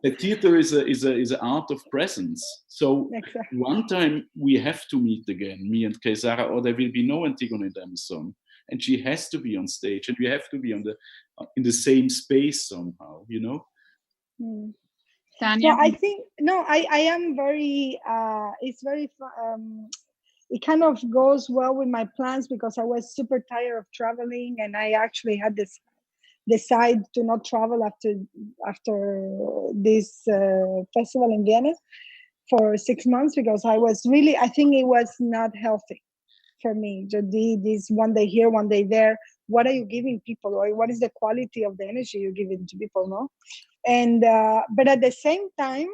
the theater is an art of presence. So one time we have to meet again, me and Kesara, or there will be no Antigone in the Amazon. And she has to be on stage, and we have to be in the same space somehow, you know? Tania? Yeah, I think, I am very, it's very, it kind of goes well with my plans, because I was super tired of traveling, and I actually had this decide to not travel after this festival in Vienna for 6 months, because I think it was not healthy for me. This one day here, one day there. What are you giving people, or what is the quality of the energy you're giving to people, no? And but at the same time,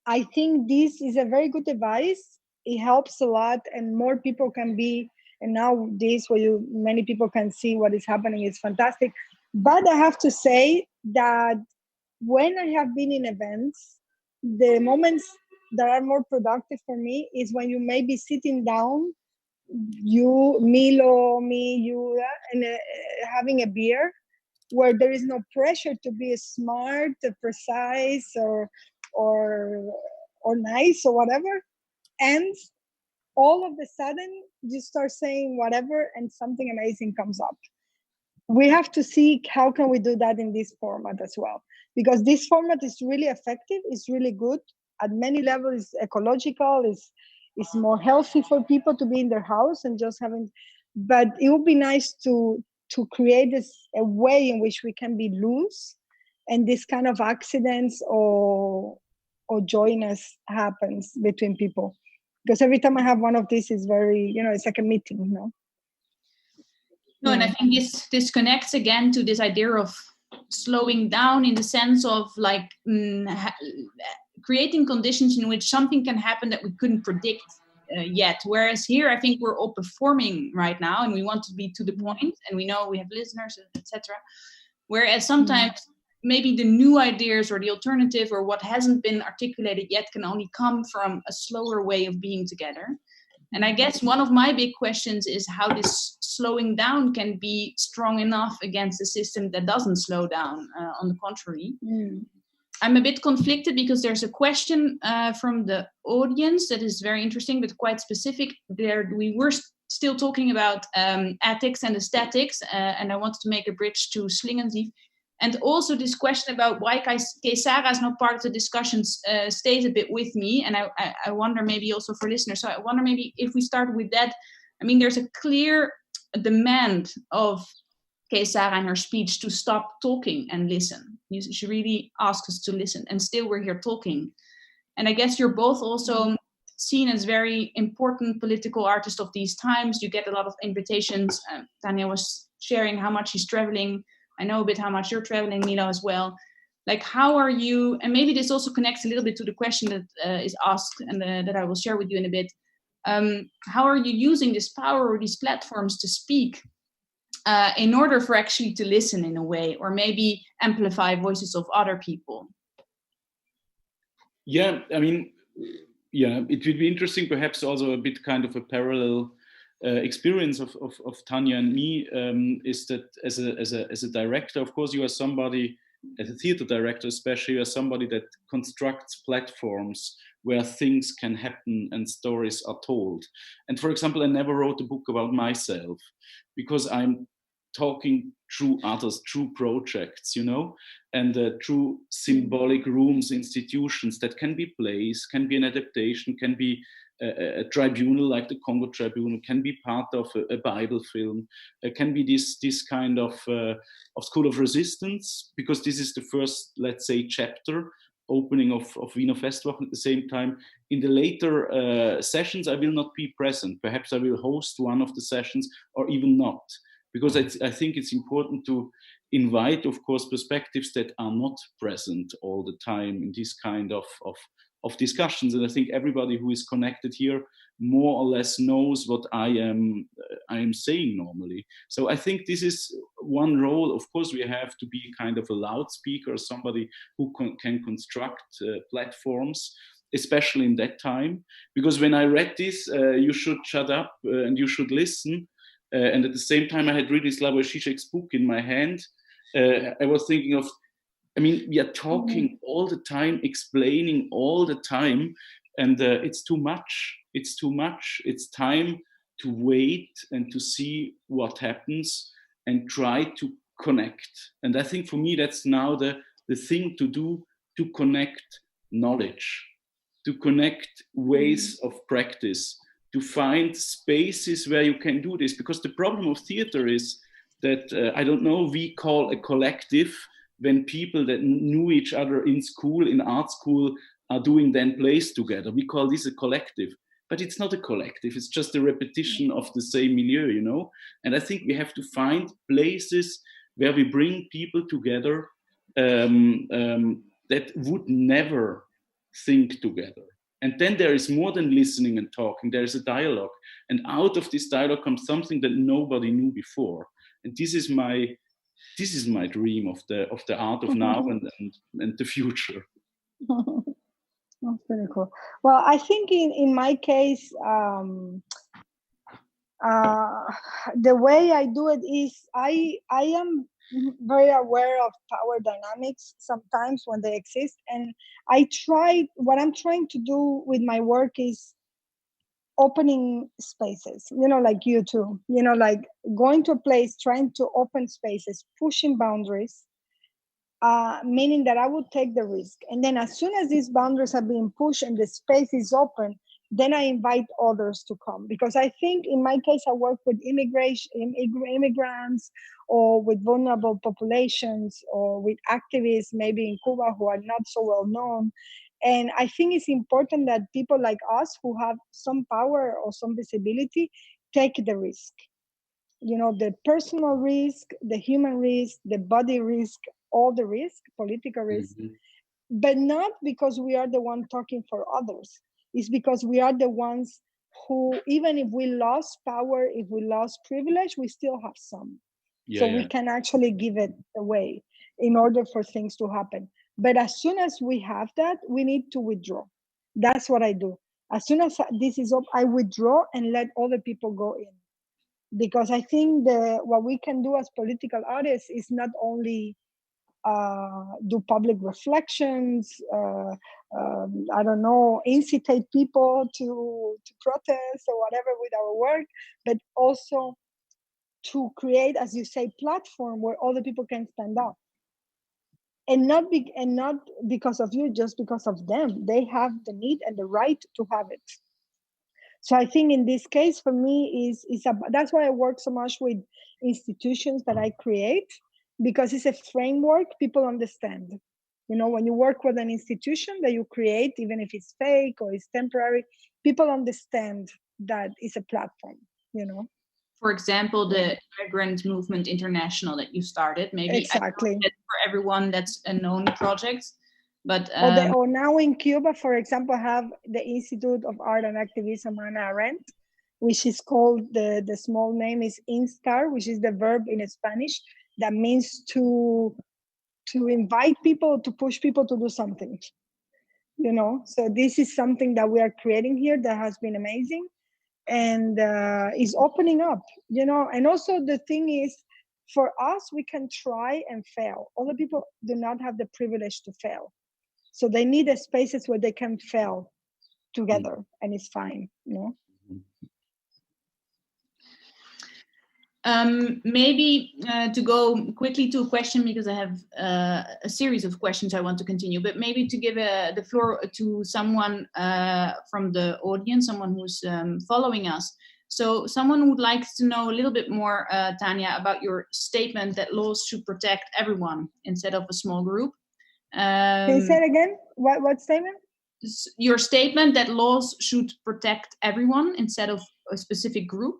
I think this is a very good advice. It helps a lot, and more people can be, and now this where many people can see what is happening is fantastic. But I have to say that when I have been in events, the moments that are more productive for me is when you may be sitting down, you, Milo, me, you, and having a beer, where there is no pressure to be smart, precise, or nice or whatever. And all of a sudden, you start saying whatever, and something amazing comes up. We have to see how can we do that in this format as well, because this format is really effective. It's really good at many levels. It's ecological. It's more healthy for people to be in their house and just having. But it would be nice to create a way in which we can be loose, and this kind of accidents or joyness happens between people. Because every time I have one of these, is very, it's like a meeting, you know. No, and I think this connects again to this idea of slowing down, in the sense of like creating conditions in which something can happen that we couldn't predict yet. Whereas here, I think we're all performing right now, and we want to be to the point, and we know we have listeners, etc. Whereas sometimes maybe the new ideas or the alternative or what hasn't been articulated yet can only come from a slower way of being together. And I guess one of my big questions is how this slowing down can be strong enough against a system that doesn't slow down, on the contrary. I'm a bit conflicted, because there's a question from the audience that is very interesting, but quite specific. There, we were still talking about ethics and aesthetics, and I wanted to make a bridge to Slingensief. And also this question about why Kesara is not part of the discussions stays a bit with me. And I wonder, maybe also for listeners, so I wonder maybe if we start with that. I mean, there's a clear demand of Kesara in her speech to stop talking and listen. She really asks us to listen, and still we're here talking. And I guess you're both also seen as very important political artist of these times. You get a lot of invitations. Tania was sharing how much she's traveling. I know a bit how much you're traveling, Milo, as well. Like, how are you, and maybe this also connects a little bit to the question that is asked and that I will share with you in a bit. How are you using this power or these platforms to speak in order for actually to listen in a way, or maybe amplify voices of other people? Yeah, I mean, yeah, it would be interesting, perhaps also a bit kind of a parallel experience of Tania and me, is that as a director, of course, you are somebody, as a theater director especially, you are somebody that constructs platforms where things can happen and stories are told. And for example, I never wrote a book about myself because I'm talking through others, through projects, you know, and through symbolic rooms, institutions that can be plays, can be an adaptation, can be a tribunal like the Congo Tribunal, can be part of a Bible film, can be this kind of School of Resistance, because this is the first, let's say, chapter opening of Wiener Festwochen. At the same time, in the later sessions, I will not be present. Perhaps I will host one of the sessions or even not. Because I think it's important to invite, of course, perspectives that are not present all the time in this kind of discussions. And I think everybody who is connected here more or less knows what I am saying normally. So I think this is one role. Of course, we have to be kind of a loudspeaker, somebody who can construct platforms, especially in that time. Because when I read this, you should shut up and you should listen. And at the same time, I had really Slavoj Žižek's book in my hand. I was thinking of, I mean, we are talking all the time, explaining all the time, and it's too much. It's too much. It's time to wait and to see what happens and try to connect. And I think for me, that's now the thing to do, to connect knowledge, to connect ways of practice, to find spaces where you can do this. Because the problem of theater is that, I don't know, we call a collective when people that knew each other in school, in art school, are doing then plays together. We call this a collective. But it's not a collective, it's just a repetition of the same milieu, you know? And I think we have to find places where we bring people together that would never think together. And then there is more than listening and talking, there is a dialogue. And out of this dialogue comes something that nobody knew before. And this is my dream of the art of now and the future. That's very cool. Well, I think in my case, the way I do it is I am very aware of power dynamics sometimes when they exist, and what I'm trying to do with my work is opening spaces, you know, like you too, you know, like going to a place, trying to open spaces, pushing boundaries, meaning that I would take the risk. And then as soon as these boundaries are being pushed and the space is open, then I invite others to come. Because I think in my case, I work with immigrants or with vulnerable populations or with activists, maybe in Cuba, who are not so well known. And I think it's important that people like us who have some power or some visibility take the risk. You know, the personal risk, the human risk, the body risk, all the risk, political risk, but not because we are the one talking for others. It's because we are the ones who, even if we lost power, if we lost privilege, we still have some. We can actually give it away in order for things to happen. But as soon as we have that, we need to withdraw. That's what I do. As soon as this is up, I withdraw and let other people go in. Because I think what we can do as political artists is not only do public reflections, I don't know, incitate people to protest or whatever with our work, but also to create, as you say, platform where other people can stand up. And not because of you, just because of them. They have the need and the right to have it. So I think in this case, for me, that's why I work so much with institutions that I create, because it's a framework people understand. You know, when you work with an institution that you create, even if it's fake or it's temporary, people understand that it's a platform, you know. For example, the Immigrant Movement International that you started, maybe exactly. I know that for everyone that's a known project, but or now in Cuba, for example, have the Institute of Art and Activism Hannah Arendt, which is called, the small name is instar, which is the verb in Spanish that means to invite people, to push people to do something, you know. So this is something that we are creating here that has been amazing, and is opening up, you know. And also the thing is, for us, we can try and fail. Other people do not have the privilege to fail, so they need the spaces where they can fail together, and it's fine, you know. Maybe to go quickly to a question, because I have a series of questions I want to continue, but maybe to give the floor to someone from the audience, someone who's following us. So someone would like to know a little bit more, Tania, about your statement that laws should protect everyone instead of a small group. Can you say it again? What statement? Your statement that laws should protect everyone instead of a specific group.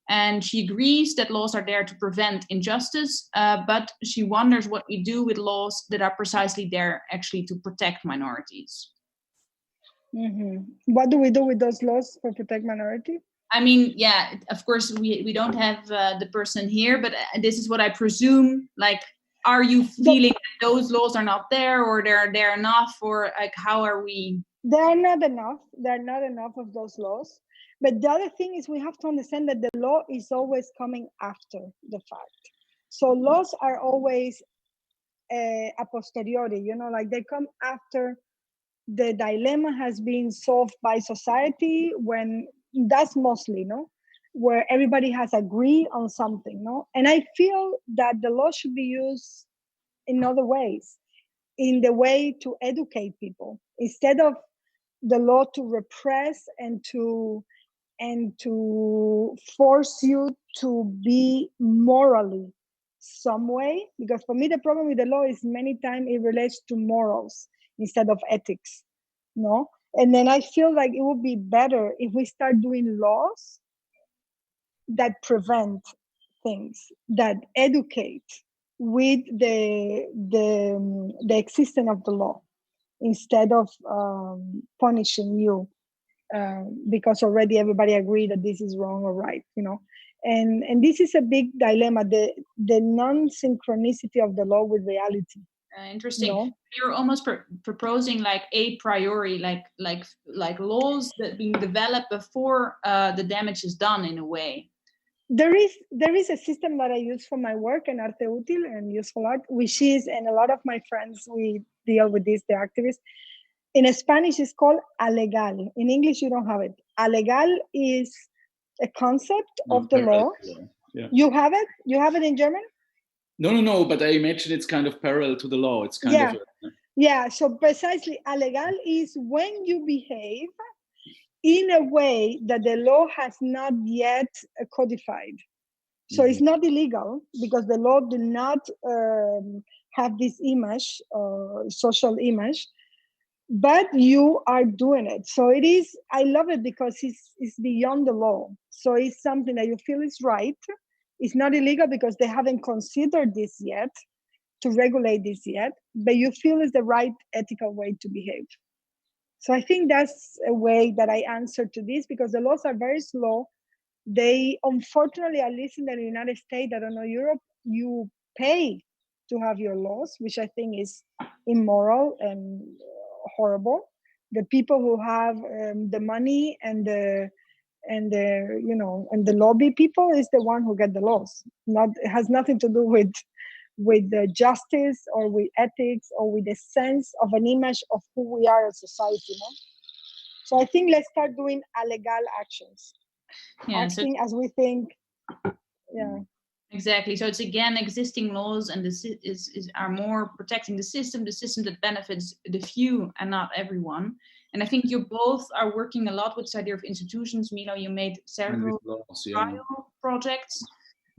And she agrees that laws are there to prevent injustice, but she wonders what we do with laws that are precisely there actually to protect minorities. Mm-hmm. What do we do with those laws for protect minority? I mean, yeah, of course, we don't have the person here, but this is what I presume. Like, are you feeling that those laws are not there, or they're enough, or like, how are we? There are not enough. There are not enough of those laws. But the other thing is, we have to understand that the law is always coming after the fact. So laws are always a posteriori, you know, like they come after the dilemma has been solved by society, when that's mostly, no, where everybody has agreed on something, no. And I feel that the law should be used in other ways, in the way to educate people, instead of the law to repress and to force you to be morally some way. Because for me, the problem with the law is many times it relates to morals instead of ethics, no. And then I feel like it would be better if we start doing laws that prevent things, that educate with the existence of the law, instead of punishing you because already everybody agreed that this is wrong or right, you know. And this is a big dilemma, the non-synchronicity of the law with reality. Interesting. No? You're almost proposing like a priori, like laws that being developed before the damage is done, in a way. There is a system that I use for my work in Arte Útil and Useful Art, which is, and a lot of my friends, we deal with this, the activists. In Spanish, it's called alegal. In English, you don't have it. Alegal is a concept of the law. Yeah. You have it? You have it in German? No, but I imagine it's kind of parallel to the law. It's kind of... Yeah, so precisely, alegal is when you behave in a way that the law has not yet codified. So it's not illegal, because the law do not have this image, social image, but you are doing it. So it is, I love it because it's beyond the law. So it's something that you feel is right. It's not illegal because they haven't considered this yet, to regulate this yet, but you feel is the right ethical way to behave. So I think that's a way that I answer to this, because the laws are very slow. They, unfortunately, at least in the United States, I don't know, Europe, you pay to have your laws, which I think is immoral and horrible. The people who have the money and the lobby people is the one who get the laws. It has nothing to do with the justice or with ethics or with the sense of an image of who we are as society. No? So I think let's start doing illegal actions. Yeah, acting as we think. Yeah. Exactly. So it's again existing laws, and this are more protecting the system that benefits the few and not everyone. And I think you both are working a lot with this idea of institutions. Milo, you made several trial projects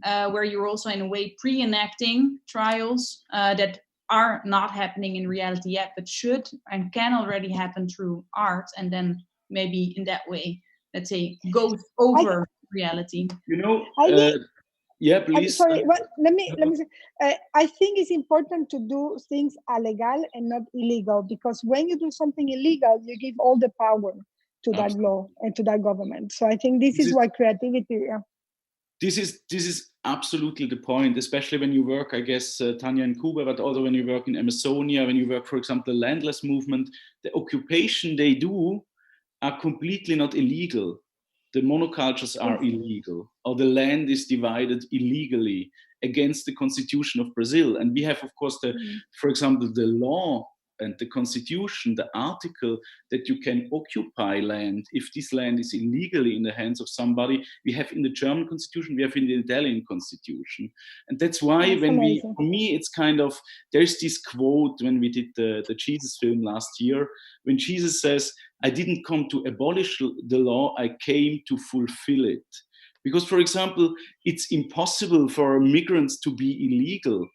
where you're also in a way pre-enacting trials that are not happening in reality yet, but should and can already happen through art, and then maybe in that way, let's say, goes over reality. You know, I think, yeah, I'm please. sorry, but let me say, I think it's important to do things legal and not illegal, because when you do something illegal, you give all the power to that Absolutely. law and to that government. So I think this is why creativity. This is absolutely the point, especially when you work, I guess, Tania, in Cuba, but also when you work in Amazonia, when you work, for example, the landless movement, the occupation they do are completely not illegal. The monocultures are illegal, or the land is divided illegally against the constitution of Brazil. And we have, of course, for example, the law and the constitution, the article that you can occupy land if this land is illegally in the hands of somebody. We have in the German constitution, we have in the Italian constitution. And that's why for me, it's kind of, there's this quote when we did the Jesus film last year, when Jesus says, I didn't come to abolish the law, I came to fulfill it. Because, for example, it's impossible for migrants to be illegal.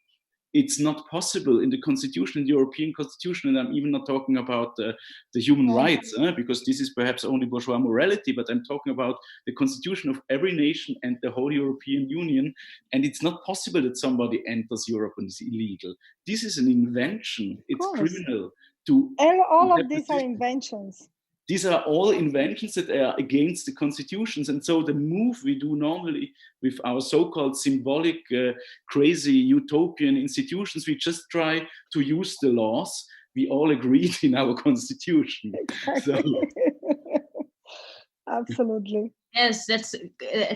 It's not possible in the constitution, in the European constitution, and I'm even not talking about the human rights, because this is perhaps only bourgeois morality, but I'm talking about the constitution of every nation and the whole European Union, and it's not possible that somebody enters Europe and is illegal. This is an invention. It's criminal. All of these are inventions. These are all inventions that are against the constitutions. And so the move we do normally with our so-called symbolic, crazy utopian institutions, we just try to use the laws we all agreed in our constitution. Exactly. So. Absolutely. Yes, that's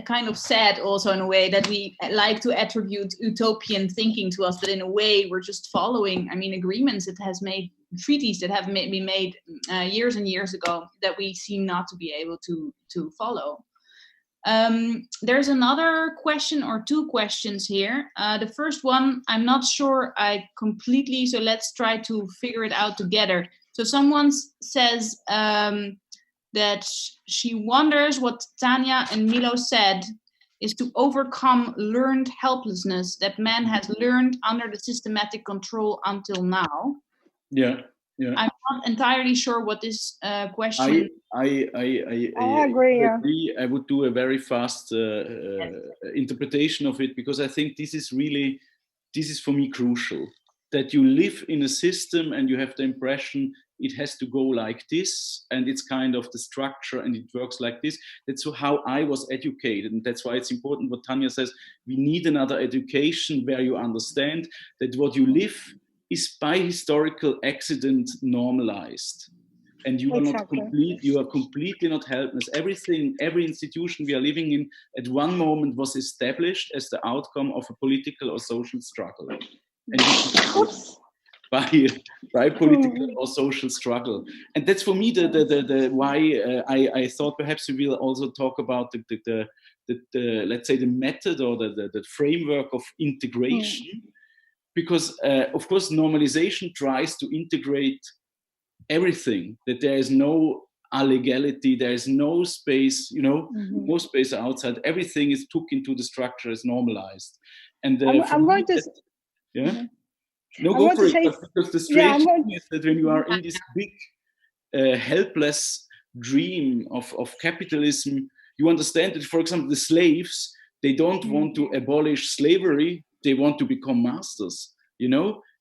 kind of sad also in a way that we like to attribute utopian thinking to us, but in a way we're just following, agreements that has made, treaties that have been made years and years ago that we seem not to be able to follow. There's another question or two questions here. The first one, I'm not sure I completely, so let's try to figure it out together. So someone says that she wonders what Tania and Milo said is to overcome learned helplessness that man has learned under the systematic control until now. Yeah. I'm not entirely sure what this question. I agree. Yeah. I would do a very fast interpretation of it, because I think this is for me crucial. That you live in a system and you have the impression it has to go like this, and it's kind of the structure and it works like this. That's how I was educated, and that's why it's important what Tania says. We need another education where you understand that what you live is by historical accident normalized. And you are not complete, you are completely not helpless. Everything, every institution we are living in at one moment was established as the outcome of a political or social struggle. And by political or social struggle. And that's for me the why I thought perhaps we will also talk about the let's say the method or the framework of integration. Because of course normalization tries to integrate everything, that there is no illegality, there is no space, no space outside. Everything is took into the structure, is normalized. And I'm going to no, go for it. Because the strange thing is that when you are in this big helpless dream of capitalism, you understand that, for example, the slaves, they don't want to abolish slavery, they want to become masters.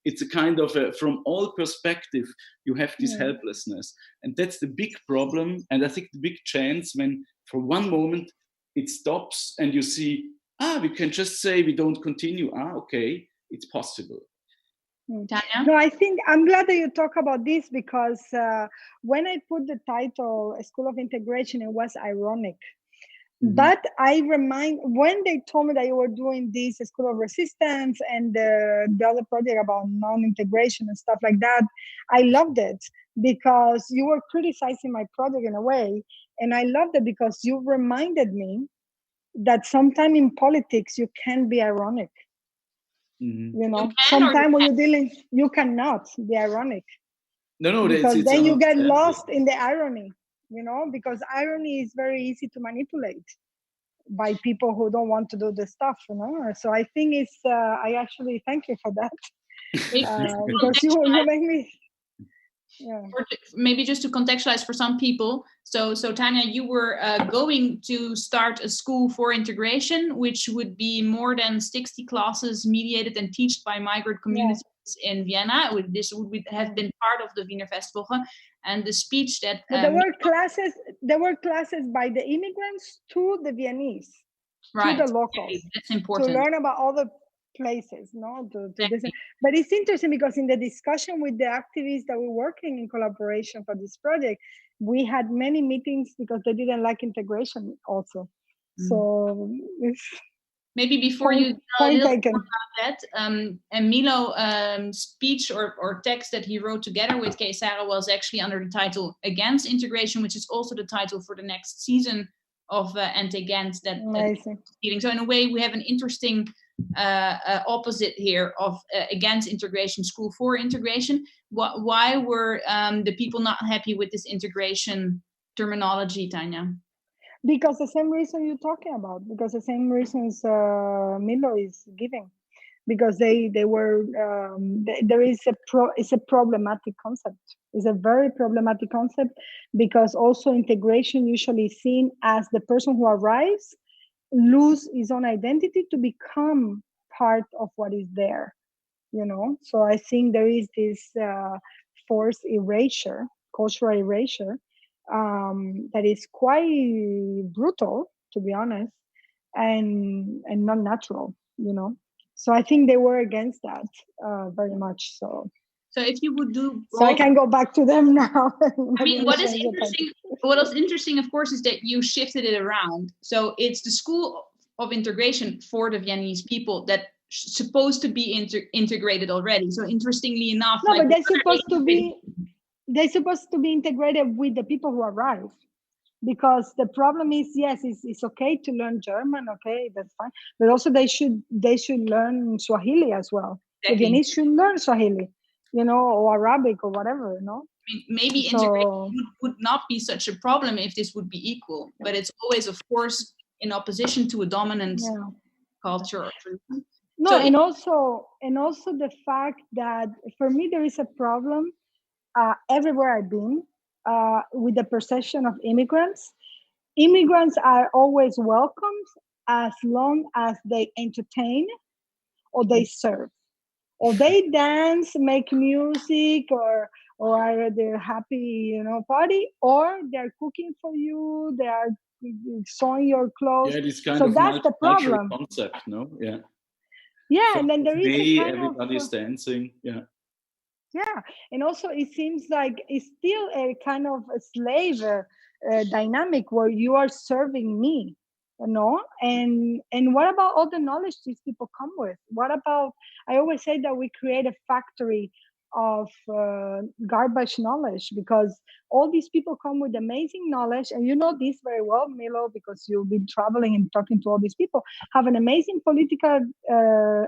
It's a kind of from all perspective, you have this helplessness. And that's the big problem. And I think the big chance when for one moment it stops and you see, we can just say we don't continue. Okay, it's possible. Tania? No, I think I'm glad that you talk about this, because when I put the title School of Integration, it was ironic. But I when they told me that you were doing this School of Resistance and the other project about non-integration and stuff like that, I loved it, because you were criticizing my project in a way. And I loved it because you reminded me that sometimes in politics, you can be ironic. Sometimes when you're dealing, you cannot be ironic. No, because then you get lost in the irony, because irony is very easy to manipulate by people who don't want to do the stuff, So I think it's, I actually thank you for that. Because you make me. maybe just to contextualize for some people. So Tania, you were going to start a school for integration, which would be more than 60 classes mediated and taught by migrant communities in Vienna. This would have been part of the Wiener Festwoche, and the speech that. But there were classes. There were classes by the immigrants to the Viennese, right, to the locals. That's important to learn about all the places, but it's interesting because in the discussion with the activists that were working in collaboration for this project, we had many meetings because they didn't like integration also. So maybe before you tell a little bit more about that, and Milo speech or text that he wrote together with Kay Sarah was actually under the title Against Integration, which is also the title for the next season of Anti-Ghent. So in a way we have an interesting opposite here of against integration, school for integration. Why were the people not happy with this integration terminology, Tania? Because the same reason you're talking about, because the same reasons Milo is giving, because they were there is it's a problematic concept. It's a very problematic concept because also integration usually is seen as the person who arrives lose his own identity to become part of what is there, so I think there is this forced erasure, cultural erasure, that is quite brutal, to be honest, and not natural, so I think they were against that very much. So if you would do so I can go back to them now. I mean, what was interesting, of course, is that you shifted it around. So it's the school of integration for the Viennese people that supposed to be integrated already. So interestingly enough, but they're supposed to be integrated with the people who arrive. Because the problem is, yes, it's okay to learn German, okay, that's fine, but also they should learn Swahili as well. Exactly. The Viennese should learn Swahili, or Arabic or whatever, I mean, maybe integration would not be such a problem if this would be equal, but it's always, of course, in opposition to a dominant culture. No, and also the fact that for me there is a problem everywhere I've been with the perception of immigrants. Immigrants are always welcomed as long as they entertain or they serve. Or they dance, make music, or they're happy, party, or they're cooking for you, they are sewing your clothes. Yeah, this kind so of that's the problem. Concept, no? Yeah. Yeah, and then there is a kind everybody's dancing. Yeah. Yeah, and also it seems like it's still a kind of a slave dynamic where you are serving me. And what about all the knowledge these people come with? What about, I always say that we create a factory of garbage knowledge, because all these people come with amazing knowledge, and you know this very well, Milo, because you've been traveling and talking to all these people, have an amazing political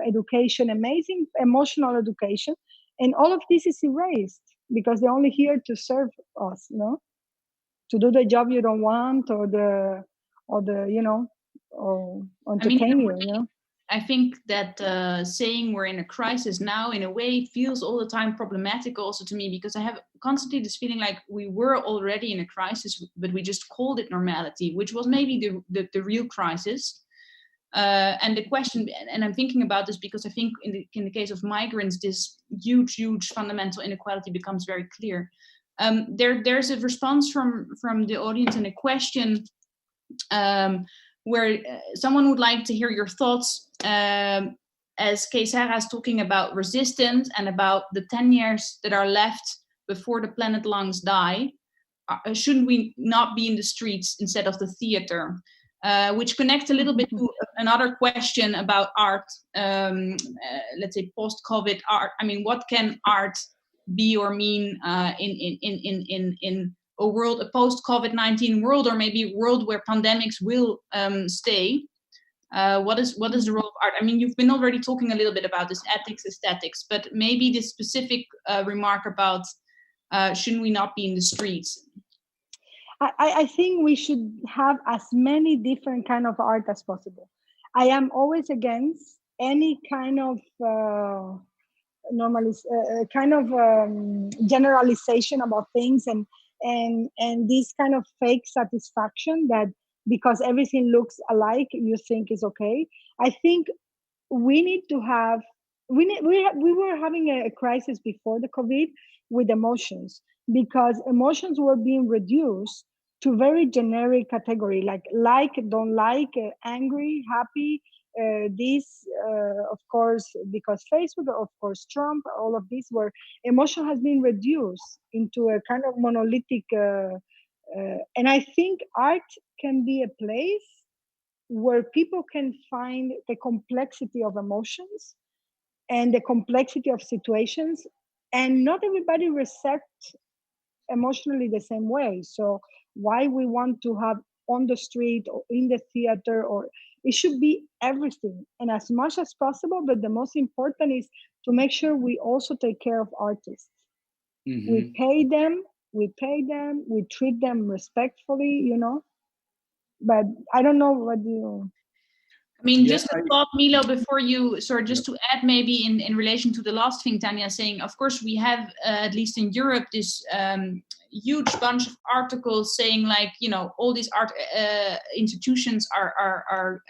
education, amazing emotional education, and all of this is erased because they're only here to serve us, to do the job you don't want, or entertain you. I think that saying we're in a crisis now, in a way, feels all the time problematic also to me, because I have constantly this feeling like we were already in a crisis, but we just called it normality, which was maybe the real crisis. And the question, and I'm thinking about this because I think in the case of migrants, this huge fundamental inequality becomes very clear. There's a response from the audience and a question where someone would like to hear your thoughts, as Kay Sarah is talking about resistance and about the 10 years that are left before the planet lungs die. Shouldn't we not be in the streets instead of the theater? Which connects a little bit to another question about art, let's say post-COVID art. I mean, what can art be or mean in a world, a post-COVID-19 world, or maybe a world where pandemics will stay? What is the role of art? I mean, you've been already talking a little bit about this ethics, aesthetics, but maybe this specific remark about shouldn't we not be in the streets? I think we should have as many different kind of art as possible. I am always against any kind of generalization about things, and this kind of fake satisfaction that because everything looks alike, you think is okay. I think we need to have we were having a crisis before the COVID with emotions, because emotions were being reduced to very generic category, like, don't like, angry, happy, this, of course, because Facebook, of course, Trump, all of these were emotion has been reduced into a kind of monolithic, and I think art can be a place where people can find the complexity of emotions and the complexity of situations, and not everybody recepts emotionally the same way. So why we want to have on the street or in the theater, or it should be everything and as much as possible, but the most important is to make sure we also take care of artists. We pay them, we treat them respectfully, but I don't know what you... I mean, just a thought, Milo, before you, just to add maybe in relation to the last thing Tania is saying, of course, we have, at least in Europe, this huge bunch of articles saying all these art institutions are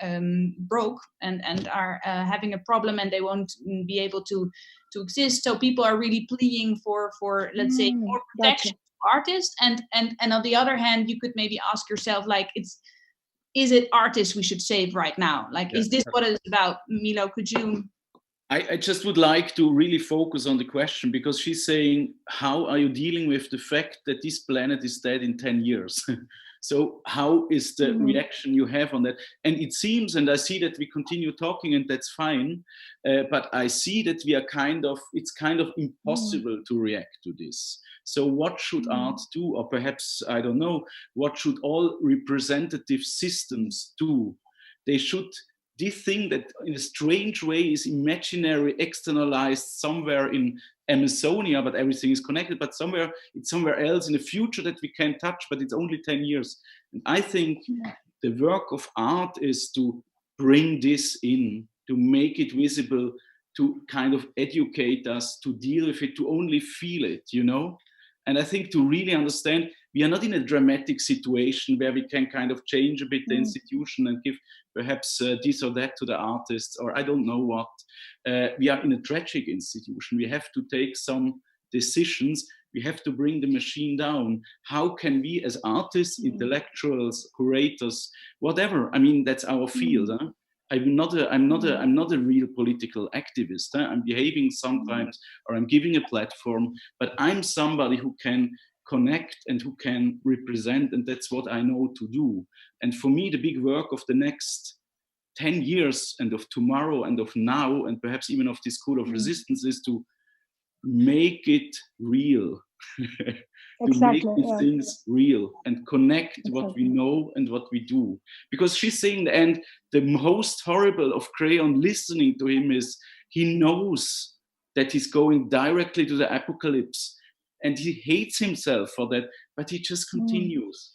broke and are having a problem and they won't be able to exist. So people are really pleading for let's say, more protection for artists. And on the other hand, you could maybe ask yourself, is it artists we should save right now? Is this what it's about? Milo, could you? I just would like to really focus on the question, because she's saying, how are you dealing with the fact that this planet is dead in 10 years? So how is the reaction you have on that? And it seems, and I see that we continue talking and that's fine, but I see that it's kind of impossible to react to this. So what should art do? Or perhaps, I don't know, what should all representative systems do? This thing that in a strange way is imaginary, externalized somewhere in Amazonia, but everything is connected, but it's somewhere else in the future that we can't touch, but it's only 10 years. And I think the work of art is to bring this in, to make it visible, to kind of educate us, to deal with it, to only feel it, And I think to really understand, we are not in a dramatic situation where we can kind of change a bit the institution and give perhaps this or that to the artists, or I don't know what. We are in a tragic institution. We have to take some decisions. We have to bring the machine down. How can we as artists, intellectuals, curators, whatever, I mean, that's our field. Huh? I'm not a real political activist. Huh? I'm behaving sometimes, or I'm giving a platform, but I'm somebody who can connect and who can represent, and that's what I know to do. And for me, the big work of the next 10 years and of tomorrow and of now, and perhaps even of this school of resistance, is to make it real. To make these things real and connect what we know and what we do. Because she's saying, and the most horrible of Crayon listening to him is he knows that he's going directly to the apocalypse and he hates himself for that, but he just continues,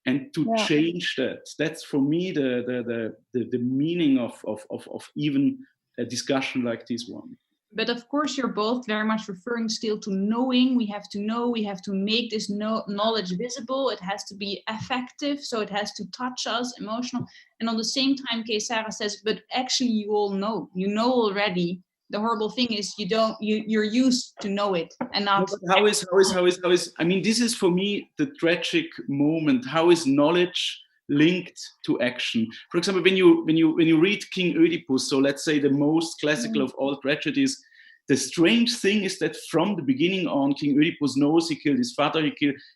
and to change that's for me the meaning of even a discussion like this one. But of course, you're both very much referring still to knowing. We have to know, we have to make this knowledge visible. It has to be effective, so it has to touch us, emotional. And on the same time, Sarah says, but actually you all know. You know already. The horrible thing is you're used to know it. And not how is I mean, this is for me the tragic moment. How is knowledge linked to action? For example, when you read King Oedipus, so let's say the most classical of all tragedies, the strange thing is that from the beginning on, King Oedipus knows he killed his father,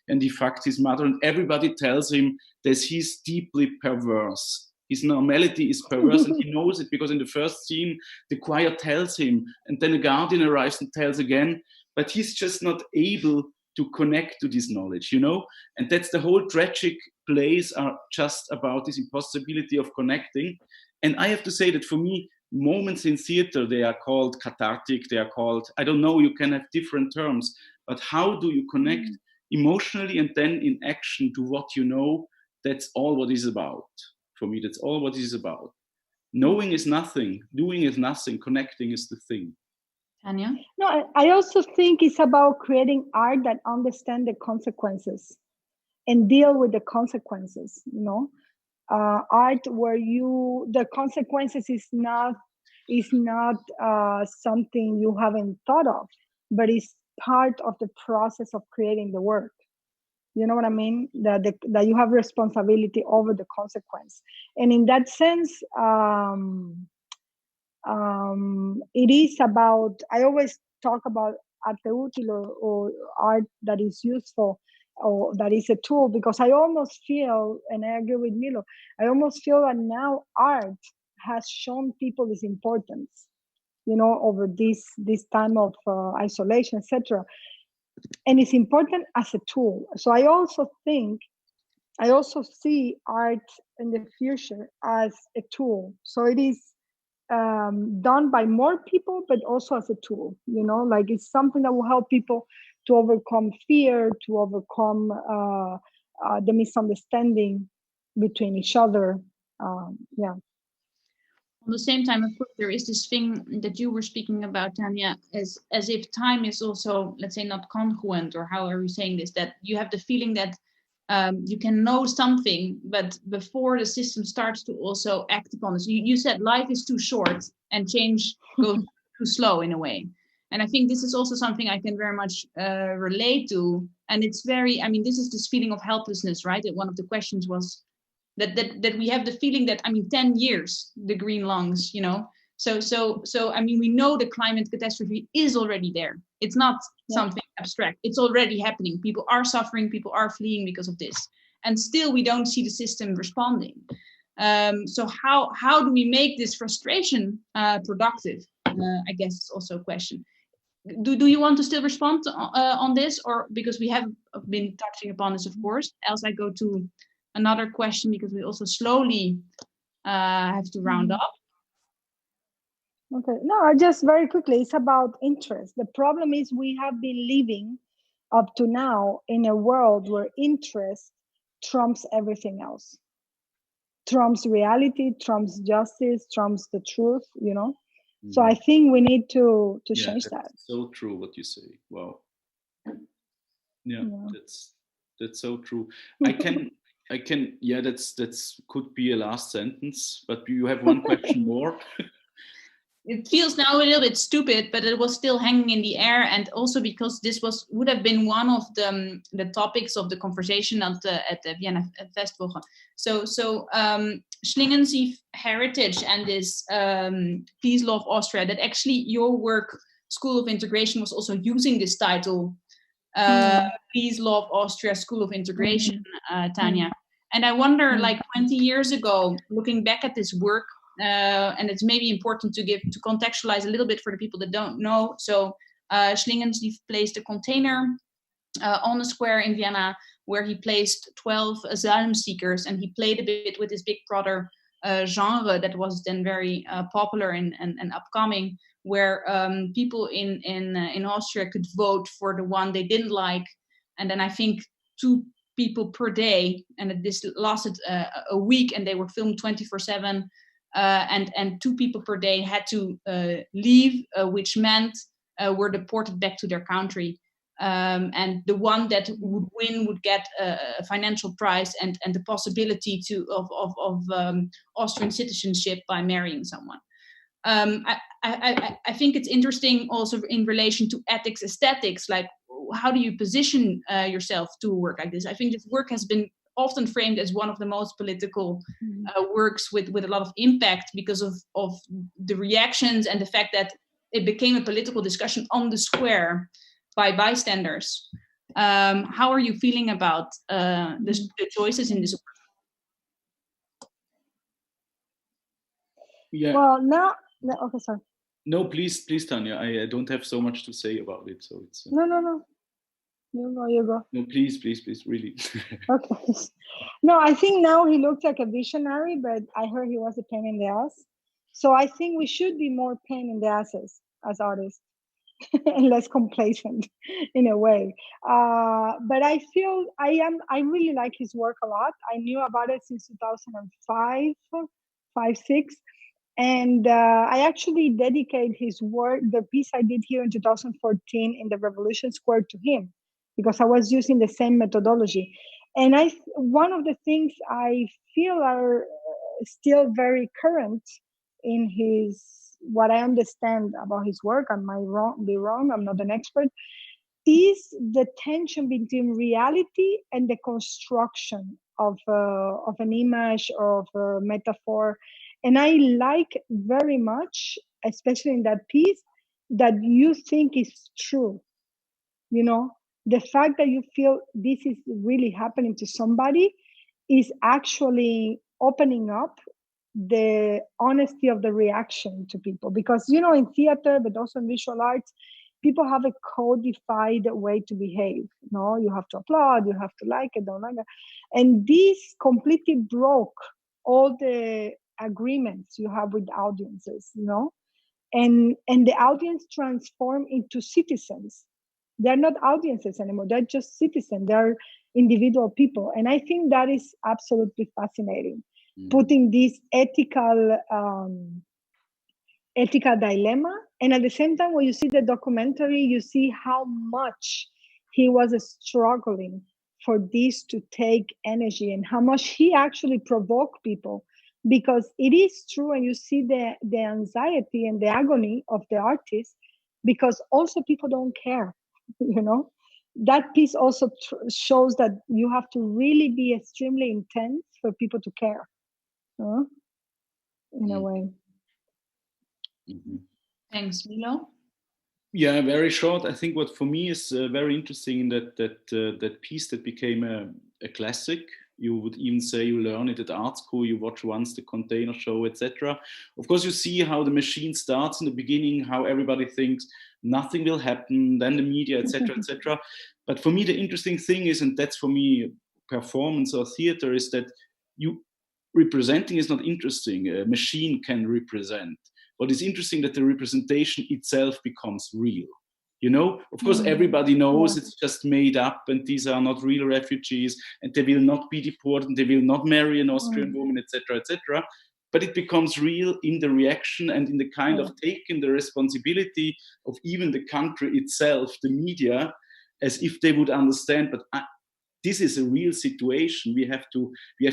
and he fucked his mother, and everybody tells him that he's deeply perverse. His normality is perverse, and he knows it because in the first scene, the choir tells him, and then a guardian arrives and tells again, but he's just not able to connect to this knowledge, And that's the whole tragic plays are just about this impossibility of connecting. And I have to say that for me, moments in theater, they are called cathartic, they are called, I don't know, you can have different terms, but how do you connect emotionally and then in action to what you know? That's all what is about. For me, that's all what it is about. Knowing is nothing, doing is nothing, connecting is the thing. Tania? No, I also think it's about creating art that understand the consequences and deal with the consequences, you know. Art where the consequences is not something you haven't thought of, but it's part of the process of creating the work. You know what I mean? That you have responsibility over the consequence. And in that sense, it is about, I always talk about arte útil or art that is useful or that is a tool, because I almost feel, and I agree with Milo, I almost feel that now art has shown people its importance, you know, over this time of isolation, etc. And it's important as a tool. So I also see art in the future as a tool. So it is done by more people, but also as a tool, you know, like it's something that will help people to overcome fear, to overcome the misunderstanding between each other. Yeah. On the same time, of course, there is this thing that you were speaking about, Tania, as if time is also, let's say, not congruent, or how are you saying this, that you have the feeling that you can know something, but before the system starts to also act upon this. You said life is too short and change goes too slow in a way. And I think this is also something I can very much relate to. And it's very, I mean, this is this feeling of helplessness, right? That one of the questions was that we have the feeling that, I mean, 10 years, the green lungs, you know? So I mean, we know the climate catastrophe is already there. It's not something abstract. It's already happening. People are suffering. People are fleeing because of this. And still, we don't see the system responding. So how do we make this frustration productive? I guess it's also a question. Do you want to still respond on this? Or because we have been touching upon this, of course, else I go to another question, because we also slowly have to round up. Okay, no, just very quickly, it's about interest. The problem is we have been living up to now in a world where interest trumps everything else. Trumps reality, trumps justice, trumps the truth, you know? Mm-hmm. So I think we need to change that. So true what you say. Wow. Yeah. That's so true. I can that's could be a last sentence, but you have one question more. It feels now a little bit stupid, but it was still hanging in the air, and also because this would have been one of the topics of the conversation at the Vienna Festival. So Schlingensief heritage and this peace, love, Austria. That actually your work, School of Integration, was also using this title, Peace, Love, Austria, School of Integration, Tania. And I wonder, like 20 years ago, looking back at this work. And it's maybe important to contextualize a little bit for the people that don't know. So Schlingensief placed a container on the square in Vienna where he placed 12 asylum seekers, and he played a bit with his Big Brother genre that was then very popular and upcoming, where people in Austria could vote for the one they didn't like, and then I think 2 people per day, and this lasted a week, and they were filmed 24/7. And 2 people per day had to leave, which meant were deported back to their country. And the one that would win would get a financial prize and the possibility of Austrian citizenship by marrying someone. I think it's interesting also in relation to ethics, aesthetics, like how do you position yourself to a work like this? I think this work has been often framed as one of the most political works with a lot of impact because of the reactions and the fact that it became a political discussion on the square by bystanders. How are you feeling about the choices in this work? Yeah. Well, now, okay, sorry. No, please, Tania. I don't have so much to say about it, so it's. No. You go. No, please, really. Okay. No, I think now he looks like a visionary, but I heard he was a pain in the ass. So I think we should be more pain in the asses as artists and less complacent in a way. But I feel I really like his work a lot. I knew about it since 2005, 6. And I actually dedicate his work, the piece I did here in 2014 in the Revolution Square, to him, because I was using the same methodology. And one of the things I feel are still very current in what I understand about his work, I might be wrong, I'm not an expert, is the tension between reality and the construction of an image, of a metaphor. And I like very much, especially in that piece, that you think is true. You know, the fact that you feel this is really happening to somebody is actually opening up the honesty of the reaction to people. Because, you know, in theater, but also in visual arts, people have a codified way to behave. No, you have to applaud, you have to like it, don't like it. And this completely broke all the agreements you have with audiences, you know? And the audience transform into citizens. They're not audiences anymore, they're just citizens, they're individual people. And I think that is absolutely fascinating. Putting this ethical dilemma, and at the same time, when you see the documentary, you see how much he was struggling for this to take energy, and how much he actually provoked people, because it is true, and you see the anxiety and the agony of the artist, because also people don't care. You know, that piece also shows that you have to really be extremely intense for people to care, in a way. Thanks, Milo. Yeah, very short. I think what for me is very interesting in that piece that became a classic. You would even say you learn it at art school, you watch once the Container Show, etc. Of course, you see how the machine starts in the beginning, how everybody thinks nothing will happen, then the media, etc., etc. But for me, the interesting thing is, and that's for me performance or theater, is that representing is not interesting. A machine can represent. What is interesting that the representation itself becomes real. You know, of course, everybody knows it's just made up, and these are not real refugees, and they will not be deported, they will not marry an Austrian woman, etc., etc. But it becomes real in the reaction and in the kind of taking the responsibility of even the country itself, the media, as if they would understand. But this is a real situation. We have to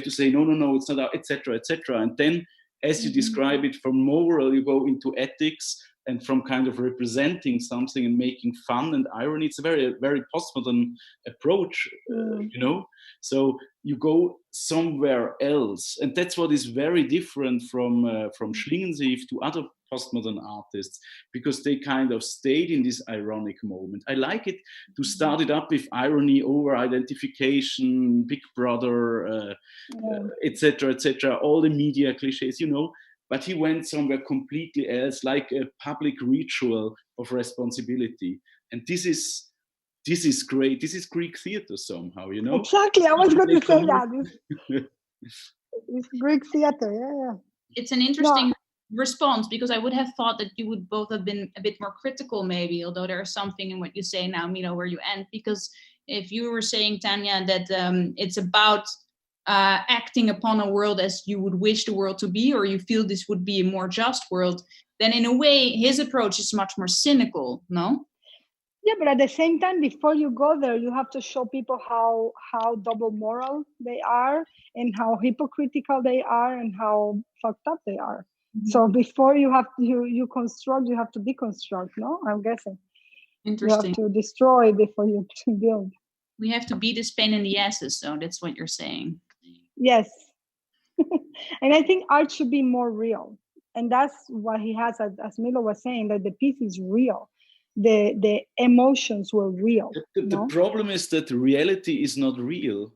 say no, it's not, etc., etc. And then, as you describe it, from moral, you go into ethics, and from kind of representing something and making fun and irony. It's a very, very postmodern approach, you know? So you go somewhere else. And that's what is very different from Schlingensief to other postmodern artists, because they kind of stayed in this ironic moment. I like it to start it up with irony, over-identification, Big Brother, etc., etc., all the media cliches, you know. But he went somewhere completely else, like a public ritual of responsibility. And this is great. This is Greek theater somehow, you know? Exactly, I was going to say that. It's Greek theater, yeah. It's an interesting response, because I would have thought that you would both have been a bit more critical maybe, although there's something in what you say now, Milo, where you end. Because if you were saying, Tania, that it's about acting upon a world as you would wish the world to be, or you feel this would be a more just world, then in a way his approach is much more cynical, no? Yeah, but at the same time, before you go there, you have to show people how double moral they are, and how hypocritical they are, and how fucked up they are. So before you construct, you have to deconstruct, no? I'm guessing. Interesting. You have to destroy before you build. We have to beat this pain in the asses, so that's what you're saying. Yes. And I think art should be more real. And that's what he has, as Milo was saying, that the piece is real. The emotions were real. The problem is that reality is not real.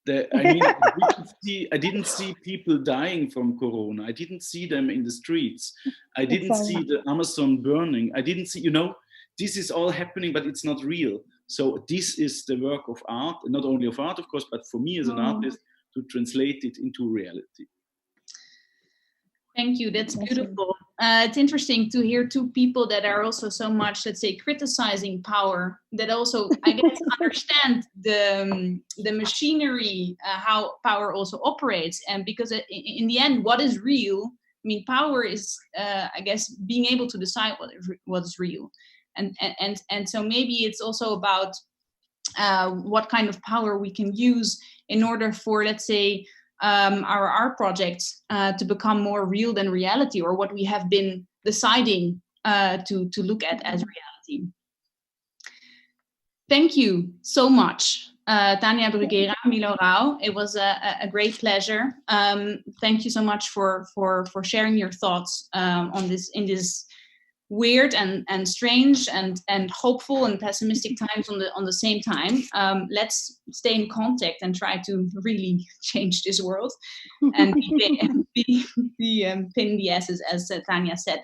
I didn't see people dying from Corona. I didn't see them in the streets. I didn't see the Amazon burning. I didn't see, you know, this is all happening, but it's not real. So this is the work of art, not only of art, of course, but for me as an artist, to translate it into reality. Thank you. That's beautiful. It's interesting to hear two people that are also so much, let's say, criticizing power, that also, I guess, understand the machinery, how power also operates. And because in the end, what is real mean, power is, I guess, being able to decide what is real. And so maybe it's also about what kind of power we can use in order for, let's say, our art projects to become more real than reality, or what we have been deciding to look at as reality. Thank you so much, Tania Bruguera, Milo Rau. It was a great pleasure. Thank you so much for sharing your thoughts on this, in this weird and strange and hopeful and pessimistic times on the same time. Let's stay in contact and try to really change this world and be pain in the asses, as Tania said.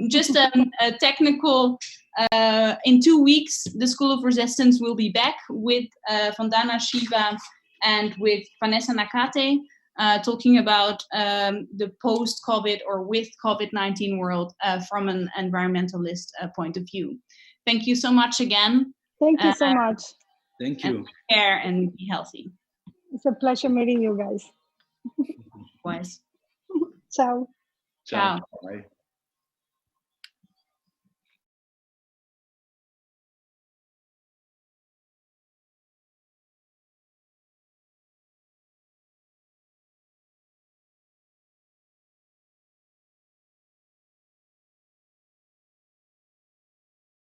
Just a technical. In 2 weeks, the School of Resistance will be back with Vandana Shiva and with Vanessa Nakate, talking about the post-COVID or with COVID-19 world from an environmentalist point of view. Thank you so much again. Thank you so much. Thank you. And take care and be healthy. It's a pleasure meeting you guys. Likewise. Ciao. Ciao. Bye.